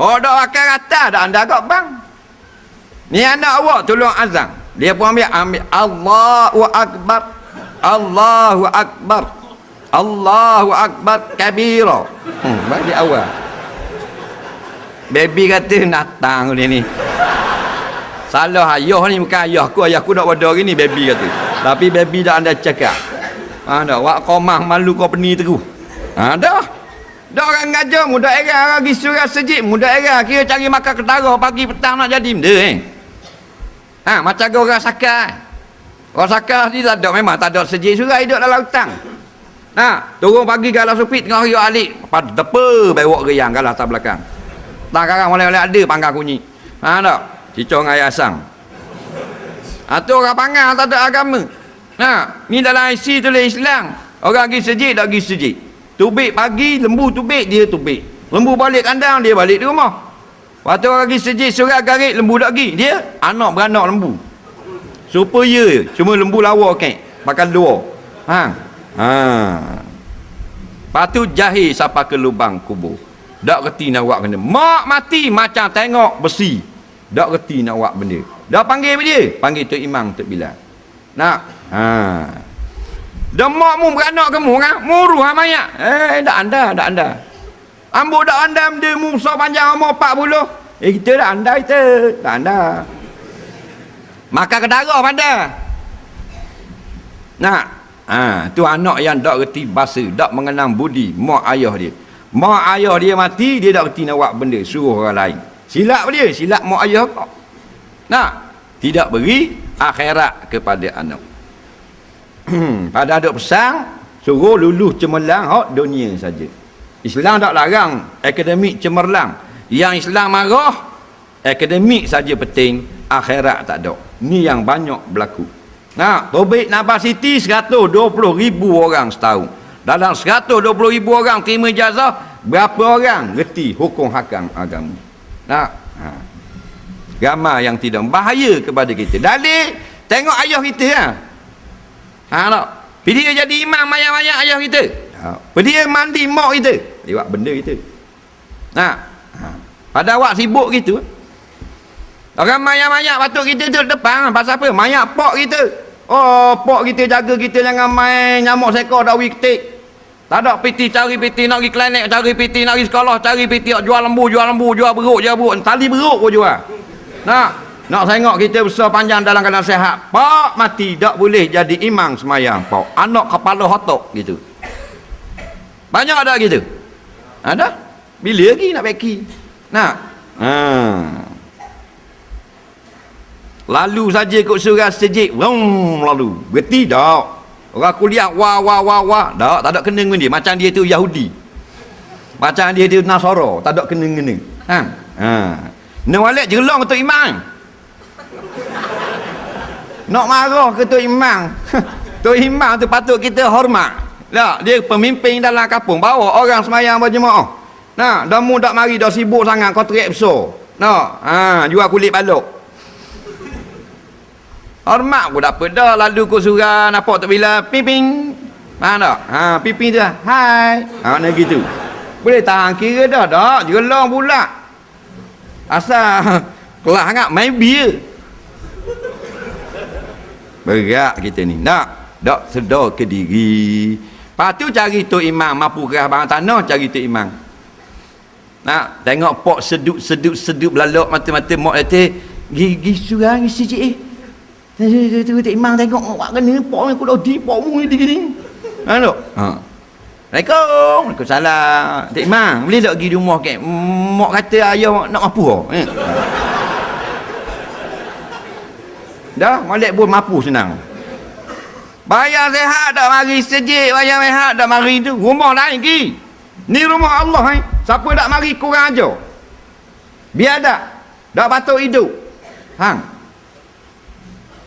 Oh, dah akan rata dah anda kat bang. Ni anak awak tolong azan. Dia pun ambil Allahu Akbar. Allahu Akbar. Allahu Akbar kabira. Balik awal. Baby kata natang dia ni. Salah ayah ni bukan ayahku nak bodoh hari ni baby kata. Tapi baby dah anda cakap. Dah wak komah malu kau peni terus. Dah. Dah orang ngajar muda era orang pergi surah sejid muda era kira cari makan ketara pagi petang nak jadi benda macam orang sakar. Orang sakar ni tak ada, memang tak ada sejid surah hidup dalam hutang. Turun pagi galah supit tengah hari alik pada depa bewak geriang galah atas belakang. Tak karang boleh-boleh ada panggang kunyi. Tak cicong ayah asang. Tu orang panggang tak ada agama. Ni dalam IC tulis Islam. Orang pergi sejid tak pergi sejid. Tubik pagi, lembu tubik, dia tubik. Lembu balik kandang, dia balik di rumah. Waktu orang pergi sejid surat garik, lembu tak pergi. Dia anak beranak lembu. Supaya cuma lembu lawa kek, pakai luar. Patut jahil sampai ke lubang kubur. Tak reti nak buat benda. Mak mati macam tengok besi. Tak reti nak buat benda. Dah panggil dia, panggil Tok Imam, Tok Bilal. Nak? Dah mak mu beranak kamu kan? Muruh mayat. Tak anda. Ambo dak anda benda mu besar panjang umur 40. Kita dak anda kita. Tak anda. Makan kedara pada. Nak? Tu anak yang tak reti bahasa, tak mengenang budi mak ayah dia. Mak ayah dia mati, dia tak reti nak buat benda, suruh orang lain. Silap dia, silap mak ayah kau. Nak? Tidak beri akhirat kepada anak. Pada ada pesan suruh lulus cemerlang hak dunia saja. Islam tak larang akademik cemerlang. Yang Islam marah akademik saja penting, akhirat tak ada. Ni yang banyak berlaku. Tobik Nabas City 120,000 orang setahun. Dalam 120,000 orang terima ijazah, berapa orang reti hukum hakam agama? Ramai yang tidak, bahaya kepada kita. Dalil tengok ayah kita tak? Pergi dia jadi imam mayat-mayat ayah kita. Pergi dia mandi mak kita. Dia buat benda kita. Pada awak sibuk gitu. Orang mayat-mayat patut kita tu depan. Pasal apa? Mayat pok kita. Oh, pok kita jaga kita jangan main nyamuk sekor dak ketik. Tak ada piti cari piti nak pergi klinik, cari piti nak pergi sekolah, cari piti jual lembu, jual beruk, tali beruk pun jual. Nak tengok kita besar panjang dalam keadaan sehat. Pak mati tak boleh jadi imam semayang. Pak anak kepala hotok gitu. Banyak ada gitu. Ada? Bila lagi nak beki? Lalu saja ikut surah sejid. Lalu. Berarti tak. Orang kuliah wah. Tak ada kena dengan dia. Macam dia tu Yahudi. Macam dia tu Nasara. Tak ada kena-kena. Nak balik jelong untuk imam. Nak marah ke Tok Imam? Tok Imam tu patut kita hormat. Dia pemimpin dalam kampung, bawa orang semayang berjemaah. Nah, dah mu dak mari dah sibuk sangat kau teriak besar. Nah, jual kulit balok. Hormat aku tak apa dah, lalu kau surah nampak tak bila piping. Faham tak? Piping tu lah. Hai. Nak gitu. Boleh tahan kira dah tak? Jelong pula. Asal kelas sangat main bir. Berat kita ni. Tak sedar ke diri. Lepas tu cari Tok Imam, mampu kerah barang tanah, cari Tok Imam. Nak tengok pok sedup lalok mata-mata mak kata, gigi surah ngisi cik Tok Imam tengok awak kena pok aku dah di pok mu ni gini. Assalamualaikum. Waalaikumsalam. Tok Imam, boleh tak pergi rumah ke? Mak kata ayah nak mampu ke? Dah, molek pun mampu senang. Bayar sehat tak mari sejik, bayar sehat tak mari tu. Rumah lain lagi. Ni rumah Allah Siapa tak mari kurang aja. Biar tak patut hidup. Hang.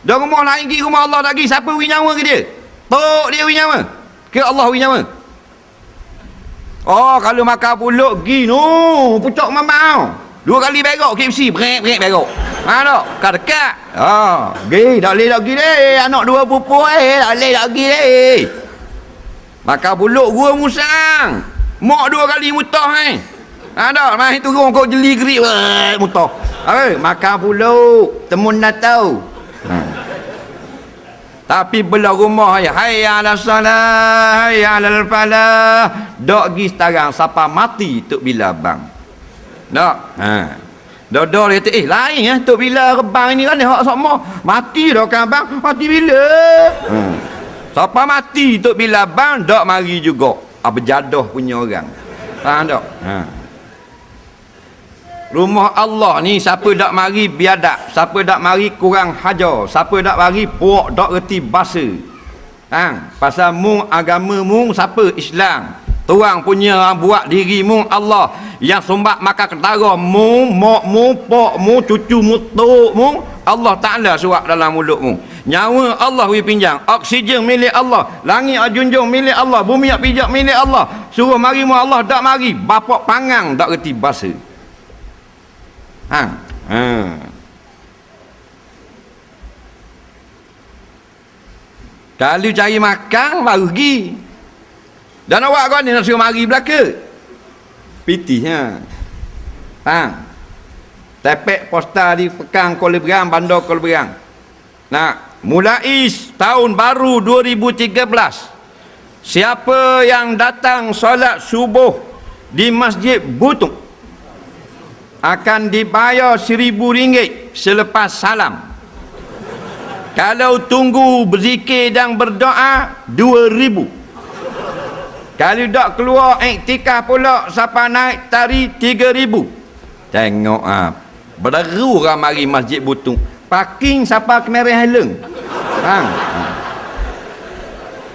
Dah rumah lain lagi, rumah Allah lagi. Siapa beri nyawa ke dia? Tok dia beri nyawa. Ke Allah beri nyawa? Oh, kalau makan pulut pergi pucuk mamau. 2 kali berok KFC, brek berok. Tak? Kat dekat. Pergi, tak boleh tak pergi deh. Anak 2 pupu tak boleh tak pergi deh. Makan pulut gua musang. Mak 2 kali mutah tak? Mai turun kau jeli gerik mutah. Makan pulut, temun dah tahu. Tapi belah rumah hayya 'alas salah, hayya 'alal falah. Dok gi sekarang siapa mati tok bila bang. Tak? Dodor kata lain tok bila rebang ni kan hak sama. Mati dah kan bang, mati bila? Siapa mati tok bila bang dak mari juga. Berjadah punya orang. Faham tak? Rumah Allah ni siapa dak mari biadab, siapa dak mari kurang hajar, siapa dak mari puak dak reti bahasa. Pasal mung agama mung siapa Islam. Tuang punya buat diri mung Allah yang sumbat makan ketara mung, mak mung, pak mung, cucu mung, tok mung, Allah Taala suap dalam mulut mung. Nyawa Allah wi pinjang, oksigen milik Allah, langit ajunjung milik Allah, bumi pijak milik Allah. Suruh mari mu Allah dak mari, bapak pangang dak reti bahasa. Kalau cari makan baru pergi. Dan awak kau ni nak suruh mari belaka. Pitihnya. Tepek posta di Pekang Kuala Berang, Bandar Kuala Berang. Mulai tahun baru 2013. Siapa yang datang solat subuh di Masjid Butung akan dibayar RM1,000 selepas salam. Kalau tunggu berzikir dan berdoa RM2,000. Kalau tak keluar iktikaf pula siapa naik tari RM3,000. Tengok berderu orang mari Masjid Butung. Parking siapa Kemerah Heleng.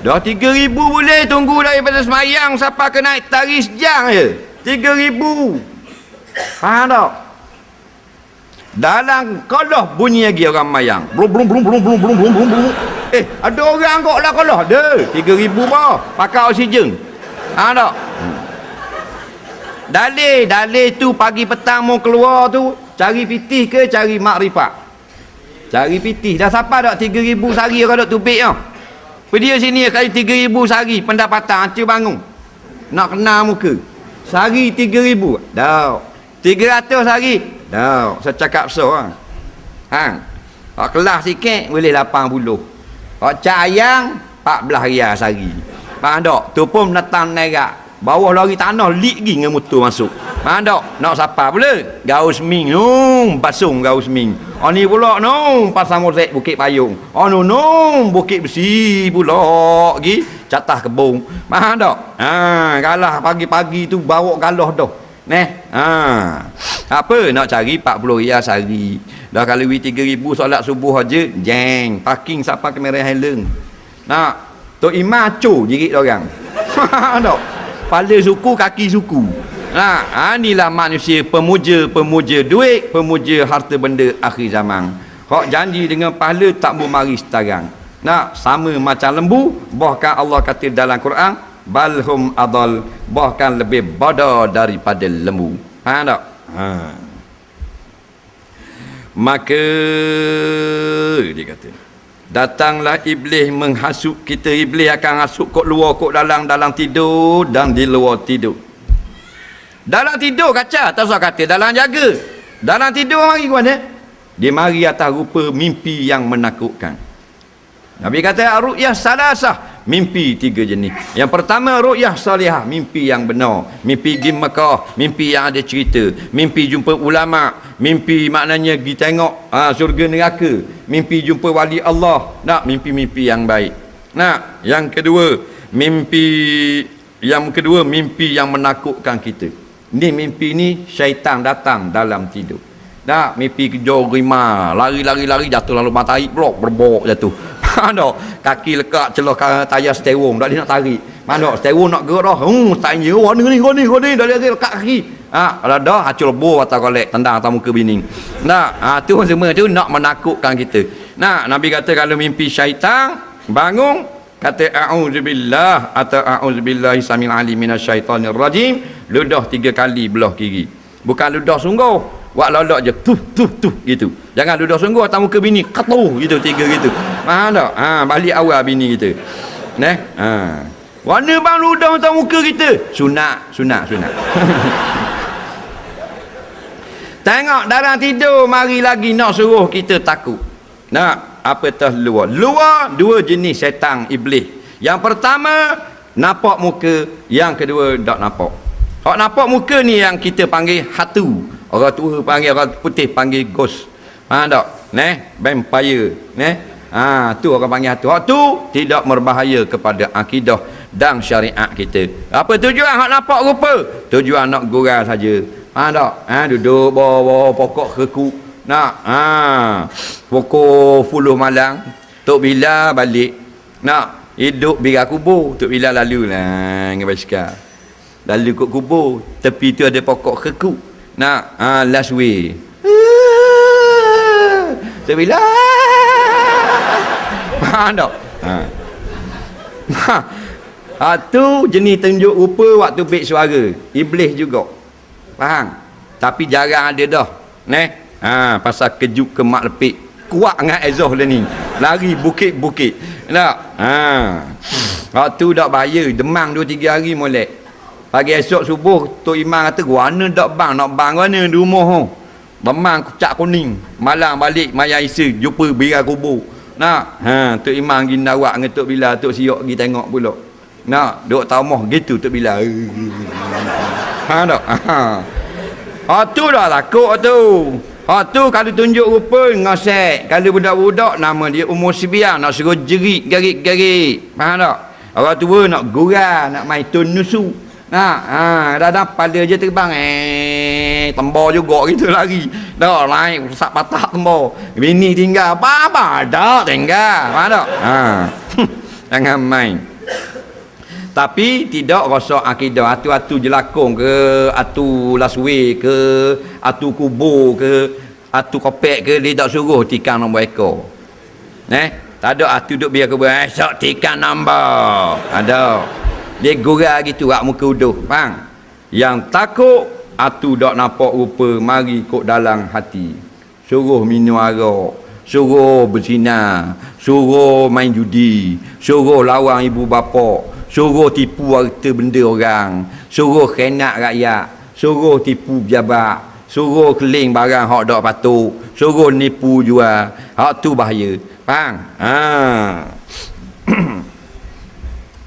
Dah RM3,000 boleh tunggu daripada semayang siapa ke naik tari sejang je. RM3,000. Faham tak? Dalam kolah bunyi lagi orang mayang. Blum. Ada orang kok lah kolah. Dah, RM3,000 bah. Pakai oksigen. Faham tak? Dalil tu pagi petang mau keluar tu cari pitih ke cari makrifat? Cari pitih. Dah siapa dak RM3,000 sehari kau dak tupik tau. Pergi sini kali RM3,000 sehari pendapatan acu bangun. Nak kena muka. Sehari RM3,000. Dah. 300 sehari. Dah. Saya cakap so Hak kelas sikit boleh 80. Hak cayang 14 riyal sehari. Faham tak? Tu pun datang nerak. Bawah lari tanah lik gi dengan motor masuk. Faham tak? Nak siapa pula? Gaus Ming. Basung Gaus Ming. Ni pula Pasar Mozek Bukit Payung. Bukit Besi pula gi catah kebun. Faham tak? Galah pagi-pagi tu bawa galah dah. Apa nak cari 40 riyal sehari. Dah kalau RM3,000 solat subuh aja, jeng. Parking siapa Kemerah Heleng. Tok Imam acuh jirit orang. Faham tak? Kepala suku, kaki suku. Inilah manusia pemuja duit, pemuja harta benda akhir zaman. Hak janji dengan pahala tak mau mari setarang. Sama macam lembu, bahkan Allah kata dalam Quran, balhum adal, bahkan lebih bodoh daripada lembu. Faham tak? Maka dia kata, datanglah iblis menghasut kita. Iblis akan hasut kok luar kok dalam, dalam tidur dan di luar tidur. Dalam tidur kaca, tak usah kata dalam jaga. Dalam tidur mari ke mana? Dia mari atas rupa mimpi yang menakutkan. Nabi kata ru'yah salasah, mimpi 3 jenis. Yang pertama ru'yah salihah, mimpi yang benar, mimpi pergi Mekah, mimpi yang ada cerita, mimpi jumpa ulama, mimpi maknanya pergi tengok syurga neraka, mimpi jumpa wali Allah. Nak mimpi-mimpi yang baik. Nak yang kedua, mimpi yang menakutkan kita. Ni mimpi ni syaitan datang dalam tidur. Nak mimpi kejar rimau, lari jatuh lalu matahari blok berbok jatuh. Mana kaki lekat celah tayar steering, tak dia nak tarik. Mana steering nak gerak dah. Tanya ni dah dia lekat kaki. Kalau dah hacul lebur atau kolek tendang atas muka bini. Nah, tu semua tu nak menakutkan kita. Nah, Nabi kata kalau mimpi syaitan, bangun kata a'udzubillah atau a'udzubillahi samil alim minasyaitonir rajim, ludah 3 kali belah kiri. Bukan ludah sungguh. Wak lolok je tuh gitu. Jangan duduk sungguh atas muka bini katuh gitu 3 gitu. Faham tak? Balik awal bini kita. Neh. Warna bang ludah atas muka kita. Sunat. Tengok dalam tidur mari lagi nak suruh kita takut. Nak apa tah luar? Luar 2 jenis setan iblis. Yang pertama nampak muka, yang kedua tak nampak. Hak nampak muka ni yang kita panggil hatu. Orang tua panggil, orang putih panggil ghost. Faham tak? Vampire. Tu orang panggil hatu. Hak tu tidak berbahaya kepada akidah dan syariat kita. Apa tujuan hak nampak rupa? Tujuan nak gurau saja. Faham tak? Duduk bawah pokok kekuk. Nak pukul 10 malam Tok Bila balik. Nak hidup biar kubur. Tok Bila lalu lah dengan basikal. Lalu kat kubur, tepi tu ada pokok kekuk. Nak last way. Sebila. Faham tak? Tu jenis tunjuk rupa waktu baik suara. Iblis juga. Faham? Tapi jarang ada dah. Pasal kejut kemak lepik. Kuat dengan Azoh dia ni. Lari bukit-bukit. Tak? Waktu tak bahaya. Demang 2-3 hari molek. Pagi esok subuh Tok Imam kata guana dak bang, nak bang mana di rumah ho. Memang kucak kuning. Malam balik Maya Isa jumpa birai kubur. Nak Tok Imam pergi nawak dengan Tok Bila, Tok Siok pergi tengok pula. Nak duk tamoh gitu Tok Bila. Tak? Tu dah takut tu. Tu kalau tunjuk rupa ngosek. Kalau budak-budak nama dia umur sebiang nak suruh jerit garik-garik. Faham tak? Orang tua nak gurau, nak main tun nusu. Dah pada je terbang tembor juga gitu lagi. Dah lain rusak patah tembor. Bini tinggal apa dak tinggal. Faham tak? Jangan main. Tapi tidak rosak akidah. Atu-atu jelakong ke, atu laswe ke, atu kubur ke, atu kopek ke, dia tak suruh tikam nombor ekor. Tak ada atu duk biar kubur esok tikam nombor. Ada. Dia gurau gitu kat muka uduh. Faham? Yang takut atu dak nampak rupa mari kok dalam hati. Suruh minum arak, suruh berzina, suruh main judi, suruh lawan ibu bapa, suruh tipu harta benda orang, suruh khianat rakyat, suruh tipu pejabat, suruh keling barang hak dak patut, suruh nipu jual. Hak tu bahaya. Faham?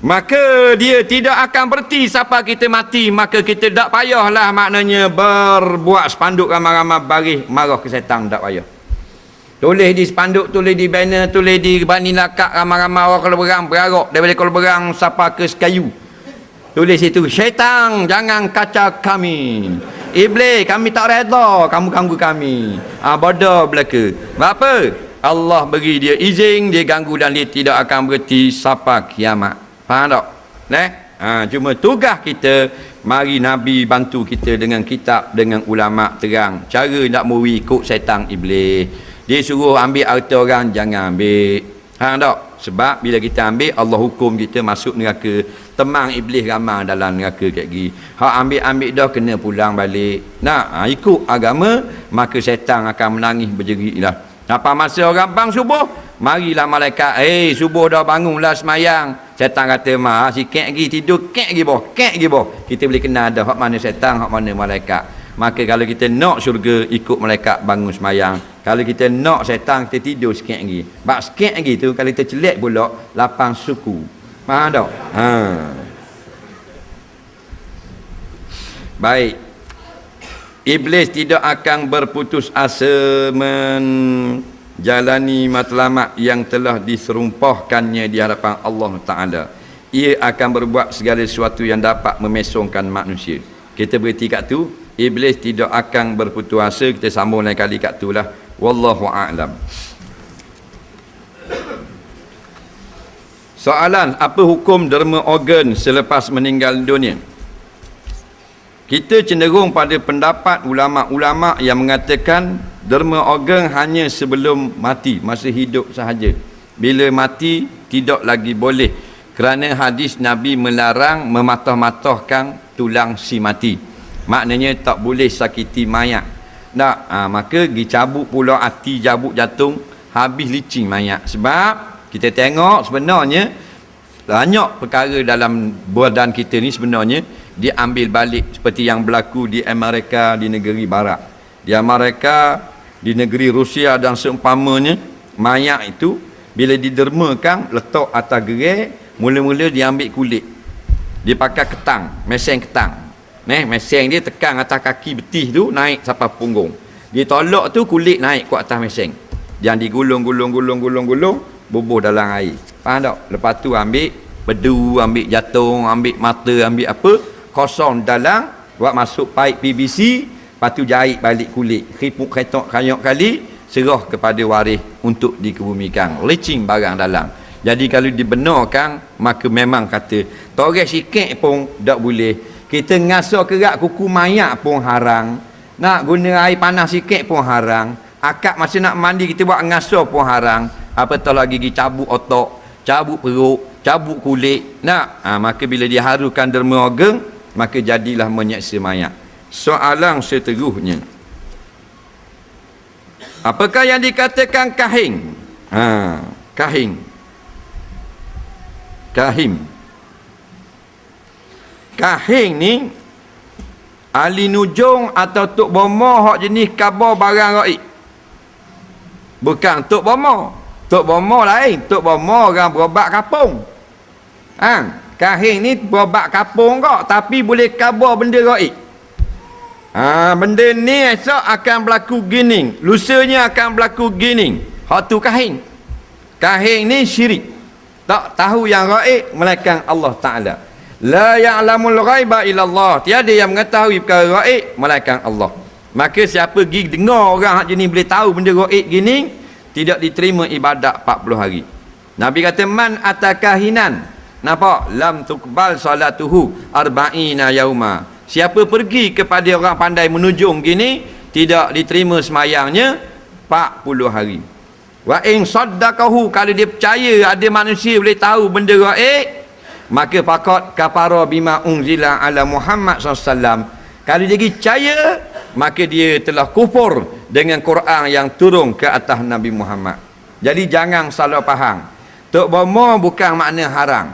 Maka dia tidak akan berhenti sampai kita mati. Maka kita tak payahlah maknanya berbuat spanduk ramai-ramai baris marah ke setan. Tak payah. Tulis di spanduk, tulis di banner, tulis di bani lakak ramai-ramai orang kalau berang berarak daripada kalau berang sampai ke sekayu. Tulis itu, syaitan jangan kacau kami. Iblis kami tak reda kamu ganggu kami. Bodoh belaka. Apa? Allah bagi dia izin, dia ganggu dan dia tidak akan berhenti sampai kiamat. Faham tak? Cuma tugas kita, mari Nabi bantu kita dengan kitab, dengan ulama terang cara nak ikut setan iblis. Dia suruh ambil harta orang, jangan ambil. Hang tak? Sebab bila kita ambil, Allah hukum kita masuk neraka. Temang iblis ramai dalam neraka kat gini. Hak ambil dah kena pulang balik. Nak ikut agama, maka syaitan akan menangis berjerit dah. Apa masa orang bang subuh, marilah malaikat, subuh dah, bangunlah semayang. Syaitan kata, sikit lagi tidur, kek lagi boh. Kita boleh kenal dah hak mana syaitan, hak mana malaikat. Maka kalau kita nak syurga, ikut malaikat bangun semayang. Kalau kita nak syaitan, kita tidur sikit lagi. Sebab sikit lagi tu, kalau kita celek pula, lapang suku. Faham tak? Baik. Iblis tidak akan berputus asa menjalani matlamat yang telah diserumpahkannya di hadapan Allah Ta'ala. Ia akan berbuat segala sesuatu yang dapat memesongkan manusia. Kita berhenti kat tu. Iblis tidak akan berputus asa. Kita sambung lain kali kat tu lah. Wallahu a'lam. Soalan, apa hukum derma organ selepas meninggal dunia? Kita cenderung pada pendapat ulama-ulama yang mengatakan derma organ hanya sebelum mati, masa hidup sahaja. Bila mati tidak lagi boleh, kerana hadis Nabi melarang mematah-matahkan tulang si mati. Maknanya tak boleh sakiti mayat. Maka dicabut pula hati, cabut jantung, habis licin mayat. Sebab kita tengok sebenarnya banyak perkara dalam badan kita ni sebenarnya diambil balik, seperti yang berlaku di Amerika, di negeri barat. Di Amerika, di negeri Rusia dan seumpamanya, mayat itu bila didermakan, letak atas gerai, mula-mula diambil kulit, dipakai ketang, meseng ketang. Meseng dia tekan atas kaki betis tu, naik sampai punggung. Dia tolak tu, kulit naik ke atas meseng. Yang digulung, bubuh dalam air. Faham tak? Lepas tu ambil bedu, ambil jantung, ambil mata, ambil apa, kosong dalam, buat masuk paip PVC, lepas tu jahit balik kulit, khipuk ketok kayok kali, serah kepada waris untuk dikebumikan. Licin barang dalam. Jadi kalau dibenarkan, maka memang kata toreh sikit pun tak boleh. Kita ngasuh kerak kuku mayat pun harang. Nak guna air panas sikit pun harang. Akad masa nak mandi kita buat ngasuh pun harang. Apatah lagi cabut otak, cabut perut, cabut kulit. Maka bila diharukan derma organ, maka jadilah menyeksa mayat. Soalan seterusnya, apakah yang dikatakan kahing? Kahing ni ahli nujung atau tok bomo hak jenis khabar barang gaib. Bukan tok bomo. Tok bomo lain, tok bomo orang berobat kapung. Kahing ni berobat kapung kok, tapi boleh khabar benda gaib. Benda ni esok akan berlaku gini, lusanya akan berlaku gini. Hak tu kahing. Kahing ni syirik. Tak tahu yang gaib melainkan Allah Ta'ala. La ya'lamul ghaiba illallah. Tiada yang mengetahui perkara gaib melainkan Allah. Maka siapa pergi dengar orang hak jenis boleh tahu benda gaib gini, tidak diterima ibadat 40 hari. Nabi kata, man atakahinan, nampak, lam tuqbal salatuhu arba'ina yauma. Siapa pergi kepada orang pandai menujung gini, tidak diterima semayangnya 40 hari. Wa in saddaqahu, kalau dia percaya ada manusia boleh tahu benda gaib, maka faqad kafara bima unzila ala Muhammad SAW. Kalau dia percaya, maka dia telah kufur dengan Quran yang turun ke atas Nabi Muhammad. Jadi jangan salah faham. Tok bomo bukan makna harang.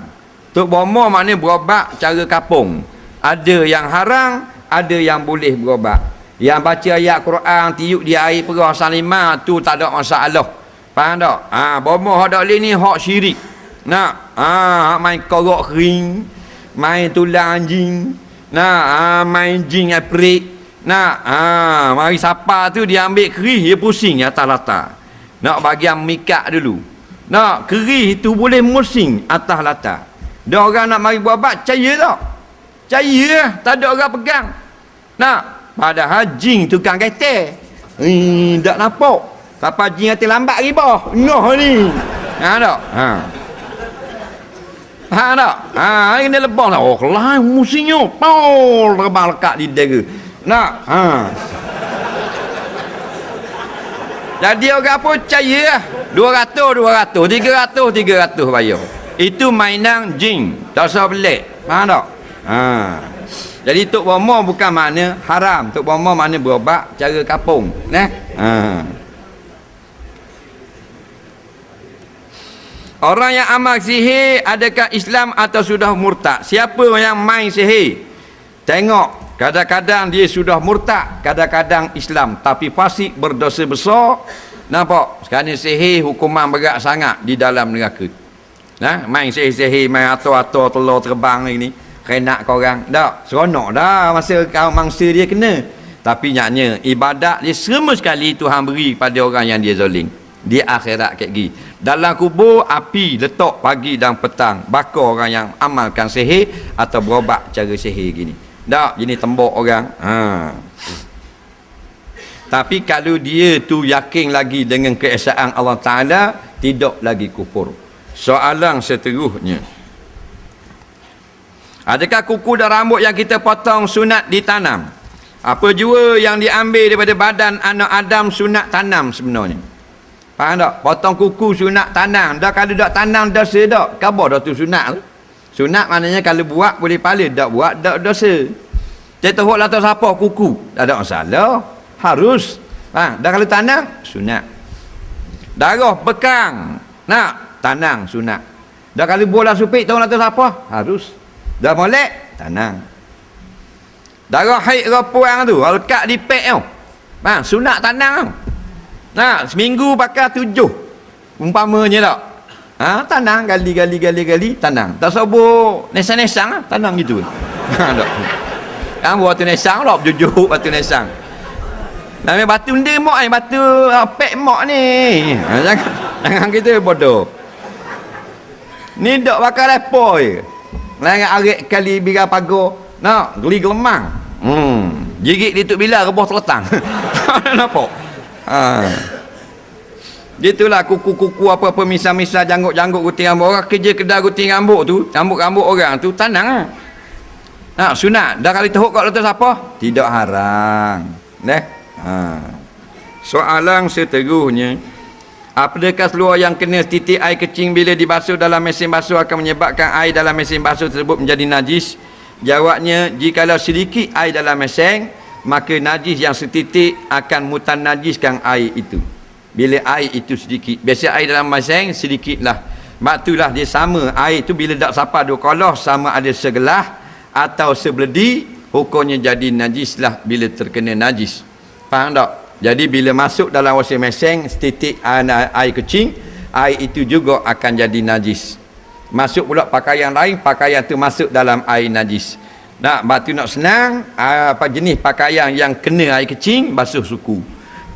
Tok bomo makna berobat cara kapung. Ada yang harang, ada yang boleh berobat. Yang baca ayat Quran, tiup di air perah salimah, tu tak ada masalah. Faham tak? Bomo hak dak boleh ni hak syirik. Main korok kering, main tulang anjing, main jing aprik, mari sapa tu dia ambil kerih, dia pusing atas latar. Nak bagian mikak dulu. Nak kerih tu boleh musing atas latar. Dia orang nak mari buat bat, percaya tak? Percaya, tak ada orang pegang. Padahal jing tukang kereta. Tak nampak. Siapa jing hati lambat ribah. Noh ni. Tak? Faham tak? Ini kena lebah lah. Oh, kelai musiknya. Paul terbang lekat di dera. Jadi orang apa percaya lah. 200 300 bayar. Itu mainan jin, tak usah pelik. Faham tak? Jadi tok bomo bukan makna haram, tok bomo makna berobat cara kapung, Orang yang amal sihir adakah Islam atau sudah murtad? Siapa yang main sihir? Tengok, kadang-kadang dia sudah murtad, kadang-kadang Islam, tapi fasik berdosa besar. Nampak? Sekarang sihir hukuman berat sangat di dalam neraka. Main sihir-sihir, main atur-atur telur terbang ni, kena korang. Tak, seronok dah masa mangsa dia kena. Tapi nyaknya ibadat dia semua sekali Tuhan beri pada orang yang dia zalim. Di akhirat kat gigi. Dalam kubur api letak pagi dan petang, bakar orang yang amalkan sihir atau berobat cara sihir gini. Tak, gini tembok orang. Tapi kalau dia tu yakin lagi dengan keesaan Allah Ta'ala, tidak lagi kufur. Soalan seterusnya, adakah kuku dan rambut yang kita potong sunat ditanam? Apa jua yang diambil daripada badan anak Adam sunat tanam sebenarnya? Faham tak? Potong kuku sunat tanam. Dah kalau tak tanam dosa tak? Khabar dah tu sunat tu. Sunat maknanya kalau buat boleh pahala, tak buat tak dosa. Dia tahu lah tak siapa kuku, tak ada masalah. Harus. Dah kalau tanam sunat. Darah bekang nak tanam sunat. Dah kalau bola supik tahu lah tak siapa, harus. Dah molek tanam. Darah haid ke puang tu, lekat di pek tu. Sunat tanam tu. Seminggu pakai 7 umpamanya tak. Tanam gali tanam. Tak sabuk nesang-nesang tanam gitu. Tak. Buat tu nesang lah berjujuk batu nesang. Namanya batu nda mak ni, batu pek mak ni. Jangan kita bodoh. Ni dak pakai lepo je. Langat arik kali biga pagar. Nak geli gelemang. Gigit dia tu bila rebah terletang. Nampak? Gitulah kuku-kuku apa-apa misal-misal janggut-janggut gunting rambut orang kerja kedai gunting rambut tu, rambut-rambut orang tu tanang sunat. Dah kali teruk kat letak siapa? Tidak haram. Soalan seterusnya, apakah seluar yang kena titik air kecing bila dibasuh dalam mesin basuh akan menyebabkan air dalam mesin basuh tersebut menjadi najis? Jawabnya, jikalau sedikit air dalam mesin, maka najis yang setitik akan mutan najiskan air itu. Bila air itu sedikit, biasa air dalam mesin sedikitlah, itulah dia sama. Air itu bila tak sapa dua kolah, sama ada segelah atau sebeledi, hukumnya jadi najislah bila terkena najis. Faham tak? Jadi bila masuk dalam washing machine setitik air kecing, air itu juga akan jadi najis. Masuk pula pakaian lain, pakaian tu masuk dalam air najis. Batu nak senang, apa jenis pakaian yang kena air kecing, basuh suku.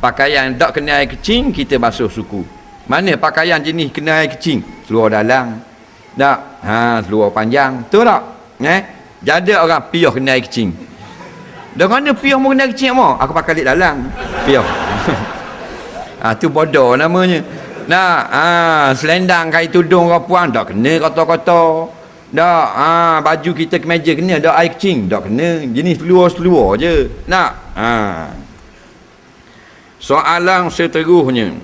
Pakaian yang tak kena air kecing, kita basuh suku. Mana pakaian jenis kena air kecing? Seluar dalam. Tak? Seluar panjang. Tu tak? Jadi orang piah kena air kecing. Dah mana piah mau kena air kecing apa? Aku pakai lik dalam. Piah. Tu bodoh namanya. Selendang kain tudung kau puan tak kena kotor-kotor. Tak, baju kita kemeja kena, tak air kecing, tak kena. Jenis seluar-seluar je. Soalan seterusnya,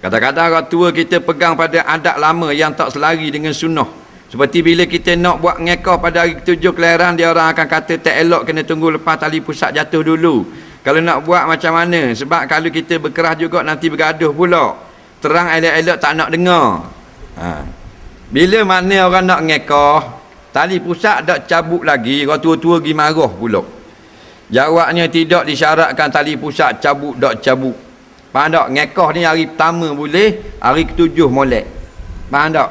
kadang-kadang orang tua kita pegang pada adat lama yang tak selari dengan sunnah. Seperti bila kita nak buat ngekah pada hari ke-7 kelahiran, dia orang akan kata tak elok, kena tunggu lepas tali pusat jatuh dulu. Kalau nak buat macam mana? Sebab kalau kita berkerah juga nanti bergaduh pula. Terang elok-elok tak nak dengar. Bila mana orang nak ngekah, tali pusat tak cabut lagi, orang tua-tua pergi marah pula. Jawabnya, tidak disyaratkan tali pusat cabut tak cabut. Faham tak? Ngekah ni hari pertama boleh, hari ke-7 molek. Faham tak?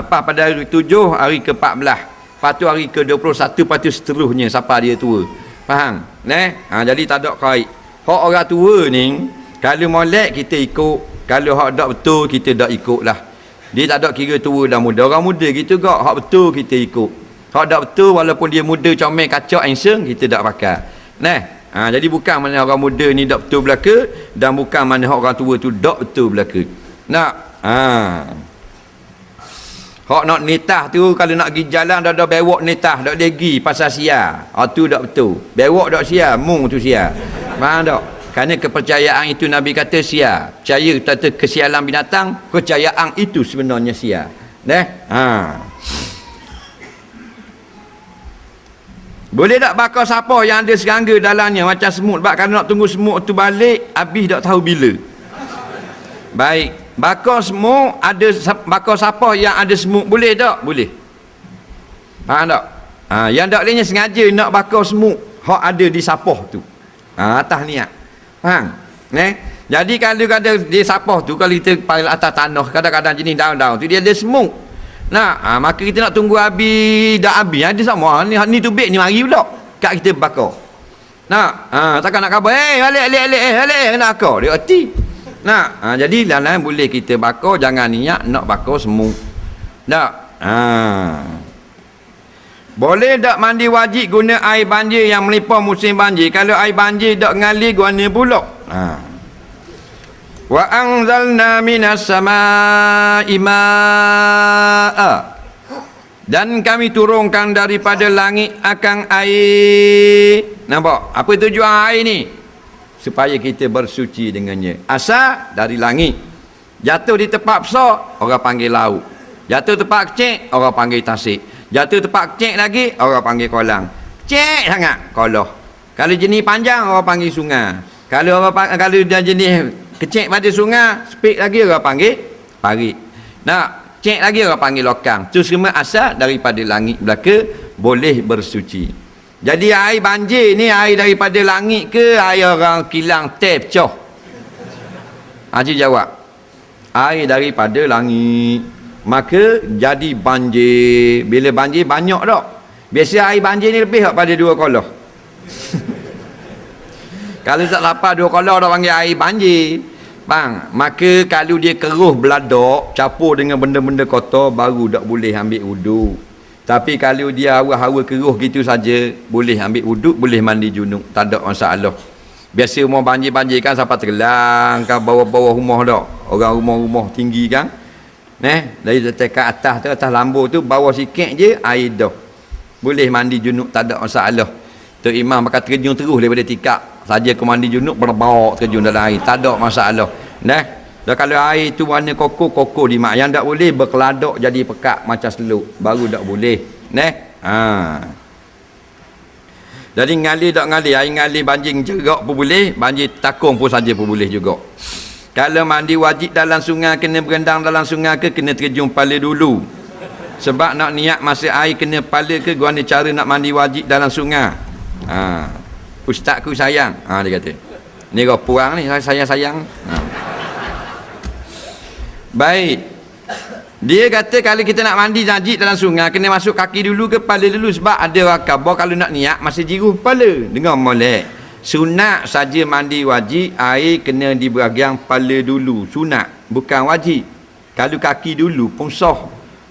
Lepas pada hari ke-7, hari ke-14, lepas tu hari ke-21, lepas tu seterusnya sampai dia tua. Faham? Jadi tak ada kait. Hak orang tua ni, kalau molek kita ikut, kalau hak tak betul kita tak ikut lah. Dia tak ada kira tua dan muda. Orang muda gitu gak, hak betul kita ikut. Hak tak betul walaupun dia muda comel kacau handsome, kita tak pakai. Jadi bukan mana orang muda ni tak betul belaka, dan bukan mana orang tua tu tak betul belaka. Hak nak nitah tu, kalau nak pergi jalan dah ada bewok nitah, dak dia pergi pasal sia. Tu tak betul. Bewok dak sia, mung tu sia. Faham tak? Kerana kepercayaan itu Nabi kata sia. Percaya kata kesialan binatang, kepercayaan itu sebenarnya sia. Boleh tak bakar siapa yang ada serangga dalamnya macam semut? Sebab kalau nak tunggu semut tu balik, habis tak tahu bila. Baik, bakar semut, bakar siapa yang ada semut, boleh tak? Boleh. Faham tak? Yang tak bolehnya sengaja nak bakar semut hak ada di sapah tu. Atas niat. Faham? Jadi kalau ada di sapah tu, kalau kita pada atas tanah, kadang-kadang jenis daun-daun tu dia ada semut. Maka kita nak tunggu habis, dah habis ada sama ni tubik ni mari pula kat kita bakar. Takkan nak khabar balik nak bakar dia erti. Jadi dalam boleh kita bakar, jangan niat nak bakar semut. Boleh tak mandi wajib guna air banjir yang melimpah musim banjir? Kalau air banjir tak ngalir guna pula. Wa anzalna minas samaa'i maa'a, dan kami turunkan daripada langit akan air. Nampak? Apa tujuan air ni? Supaya kita bersuci dengannya. Asal dari langit. Jatuh di tempat besar, orang panggil laut. Jatuh tempat kecil, orang panggil tasik. Jatuh tempat kecil lagi, orang panggil kolam. Kecil sangat, kolah. Kalau jenis panjang, orang panggil sungai. Kalau dia jenis kecil pada sungai, sepik lagi orang panggil parit. Cek lagi orang panggil lokang. Itu semua asal daripada langit belaka, boleh bersuci. Jadi air banjir ni air daripada langit ke air orang kilang teh pecah? Haji jawab, air daripada langit. Maka jadi banjir. Bila banjir banyak tak? Biasa air banjir ni lebih pada 2 kolah. Kalau tak lapar 2 kolah dah panggil air banjir. Maka kalau dia keruh beladak campur dengan benda-benda kotor, baru tak boleh ambil wuduk. Tapi kalau dia hawa-hawa keruh gitu saja, boleh ambil wuduk, boleh mandi junub, tak ada masalah. Biasa rumah banjir-banjir kan sampai tergelang kan bawah-bawah rumah tak. Orang rumah-rumah tinggi kan. Dari dekat atas tu, atas lambu tu, bawah sikit je air dah. Boleh mandi junub, tak ada masalah. Tok Imam bakal terjun terus daripada tikar saja ke mandi junub, berbawa terjun dalam air, tak ada masalah. Dan kalau air tu warna koko di mak, yang tak boleh berkeladak jadi pekat macam seluk, baru tak boleh. Jadi ngalir tak ngalir, air ngalir banjir jerak pun boleh, banjir takung pun saja pun boleh juga. Kalau mandi wajib dalam sungai, kena berendang dalam sungai ke kena terjun pala dulu. Sebab nak niat masa air kena pala ke, guna cara nak mandi wajib dalam sungai. Ustazku sayang, dia kata ni kau puang ni, sayang. Baik, dia kata kalau kita nak mandi wajib dalam sungai, kena masuk kaki dulu ke kepala dulu. Sebab ada orang khabar kalau nak niat masih jiruh kepala. Dengar molek, sunat saja mandi wajib, air kena di bahagian kepala dulu, sunat bukan wajib. Kalau kaki dulu pun sah.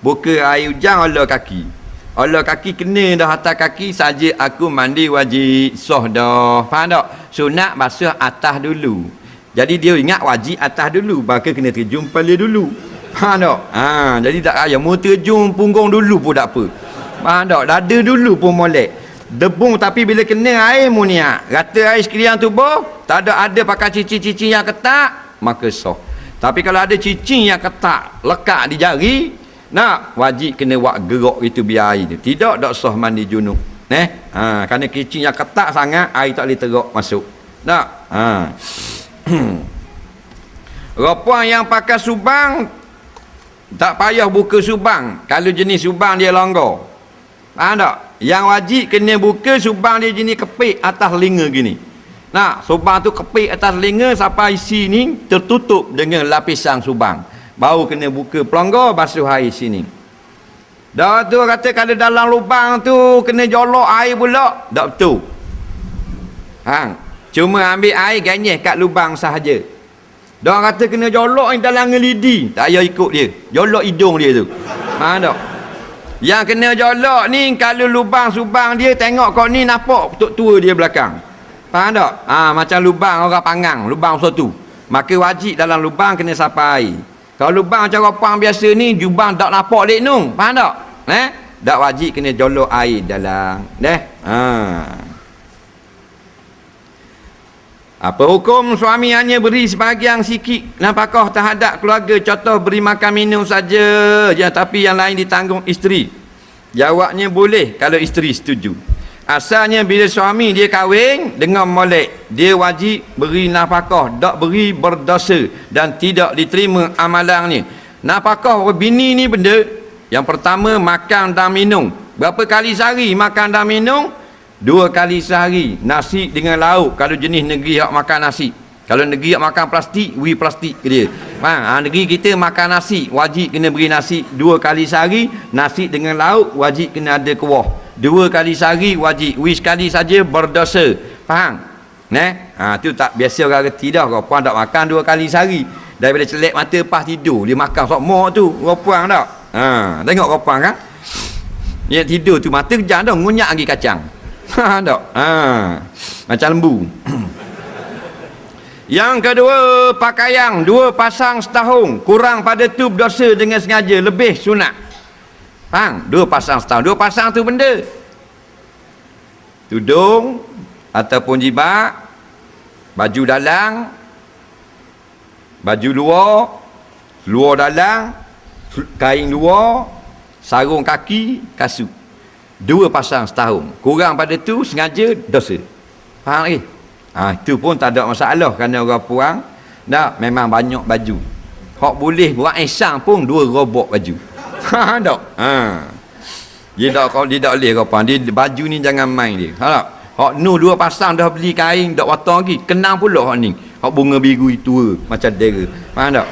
Bukan air hujan ala kaki. Allah kaki kena dah atas kaki saja aku mandi wajib, sah dah. Faham tak? Sunat basuh atas dulu. Jadi dia ingat wajib atas dulu, maka kena terjun kepala dulu. Faham tak? Jadi tak payah mau terjun punggung dulu pun tak apa. Faham tak? Dada dulu pun molek. Debung tapi bila kena air mu niat. Rata air sekalian tubuh, tak ada pakai cincin-cincin yang ketat, maka sah. Tapi kalau ada cincin yang ketat lekat di jari, wajib kena buat gerak itu biar air tu. Tidak sah mandi junub. Kerana kicing yang ketat sangat, air tak boleh terok masuk. Rupa yang pakai subang tak payah buka subang. Kalau jenis subang dia longgar. Faham tak? Yang wajib kena buka subang dia jenis kepik atas telinga gini. Subang tu kepik atas telinga sampai isi ni tertutup dengan lapisan subang. Baru kena buka pelanggar, basuh air sini. Dah tu kata kalau dalam lubang tu kena jolok air pula, tak betul. Cuma ambil air ganyeh kat lubang sahaja. Dah kata kena jolok dalam ngelidi, tak payah ikut dia. Jolok hidung dia tu. Faham tak? Yang kena jolok ni kalau lubang subang dia tengok kau ni nampak tua dia belakang. Faham tak? Macam lubang orang pangang, lubang satu. Maka wajib dalam lubang kena sampai air. Kalau lubang macam ropang biasa ni, jubang tak nampak dek nung. Faham tak? Tak wajib kena jolok air dalam. Apa hukum suami hanya beri sebahagian sikit nafkah terhadap keluarga, contoh beri makan minum saja ya, tapi yang lain ditanggung isteri? Jawabnya boleh kalau isteri setuju. Asalnya bila suami dia kahwin dengan molek, dia wajib beri nafkah, tak beri berdosa dan tidak diterima amalannya. Nafkah bini ni benda yang pertama, makan dan minum. Berapa kali sehari makan dan minum? 2 kali sehari. Nasi dengan lauk kalau jenis negeri yang makan nasi. Kalau negeri yang makan plastik, we plastik ke dia. Negeri kita makan nasi, wajib kena beri nasi 2 kali sehari. Nasi dengan lauk wajib kena ada kuah 2 kali sehari wajib. We sekali saja berdosa. Faham? Tu tak biasa orang reti dah. Kau puan tak makan 2 kali sehari. Daripada celek mata pas tidur, dia makan sokmok tu. Kau puan tak? Tengok kau puan kan? Dia tidur tu mata kejam dah, ngunyak lagi kacang. Tak? Macam lembu. Yang kedua, pakaian 2 pasang setahun, kurang pada tu berdosa dengan sengaja, lebih sunat. Faham? 2 pasang setahun. 2 pasang tu benda tudung ataupun jibak, baju dalam, baju luar, luar dalam, kain luar, sarung kaki, kasut. 2 pasang setahun, kurang pada tu sengaja, dosa. Faham lagi? Itu pun tak ada masalah, kerana orang puang dah memang banyak baju. Hak boleh buat ihsan pun 2 robok baju. Tak? Dia tak boleh kau puang. Dia baju ni jangan main dia. Tak? Hak nu 2 pasang dah beli kain dak watang lagi, kenang pula hak ni. Hak bunga biru itu macam dera. Faham tak?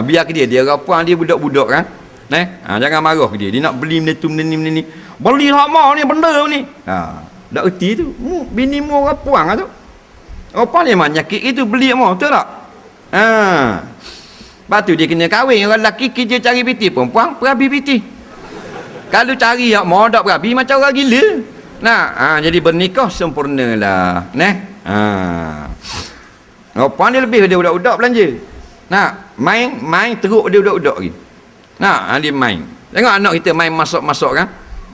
Biar ke dia orang puang, dia budak-budak kan. Jangan marah ke dia. Dia nak beli benda tu, benda ni. Beli hak mau ni benda ni. Tak erti tu. Bini mu orang puang lah tu. Orang puang ni memang nyakit itu beli mau, betul tak? Lepas tu dia kena kahwin. Orang lelaki kerja cari piti, perempuan perabi piti. Kalau cari hak mau tak perabi, macam orang gila. Jadi bernikah sempurna lah. Orang puang dia lebih daripada budak-budak belanja. Main teruk dia budak-budak lagi. Dia main. Tengok anak kita main masuk-masuk kan.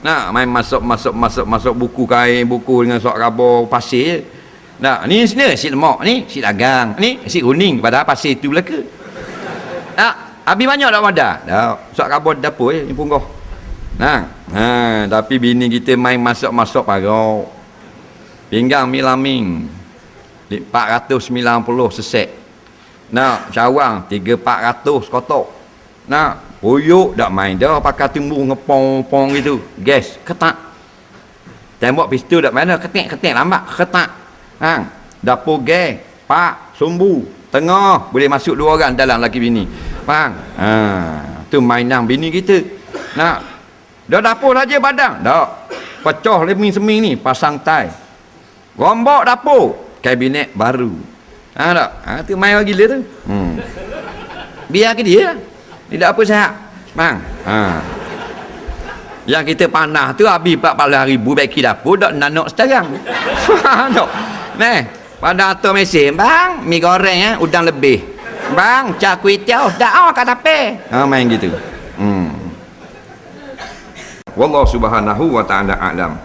Main masuk buku kain, buku dengan sok rabor pasir je. Ni sini si lemak, ni si dagang, ni si kuning, padahal pasir tu belaka. Habis banyak tak wadah? Dah, sok rabor dapur je ni punggah. Tapi bini kita main masuk-masuk parau. Pinggang milaming 490 sesek. Cawang 3-400 kotak. Puyuk tak main dah, pakai timbul ngepong-pong gitu. Gas ketak. Tembok pistol tak mana, ketik lambat ketak. Dapur gas, pak, sumbu, tengah boleh masuk 2 orang dalam laki bini. Faham? Tu mainan bini kita. Dah dapur saja badang. Tak. Pecah leming-seming ni, pasang tai. Rombok dapur, kabinet baru. Tak? Tu main orang gila tu. Biar ke dia. Tidak apa sihat. Yang kita panah tu habis 14,000 beki dapur dak nanok sekarang. Tak. Pada atur mesin, bang, mi goreng udang lebih. Bang, cak kuih tiaw dak kat tape. Main gitu. Wallahu subhanahu wa ta'ala a'lam.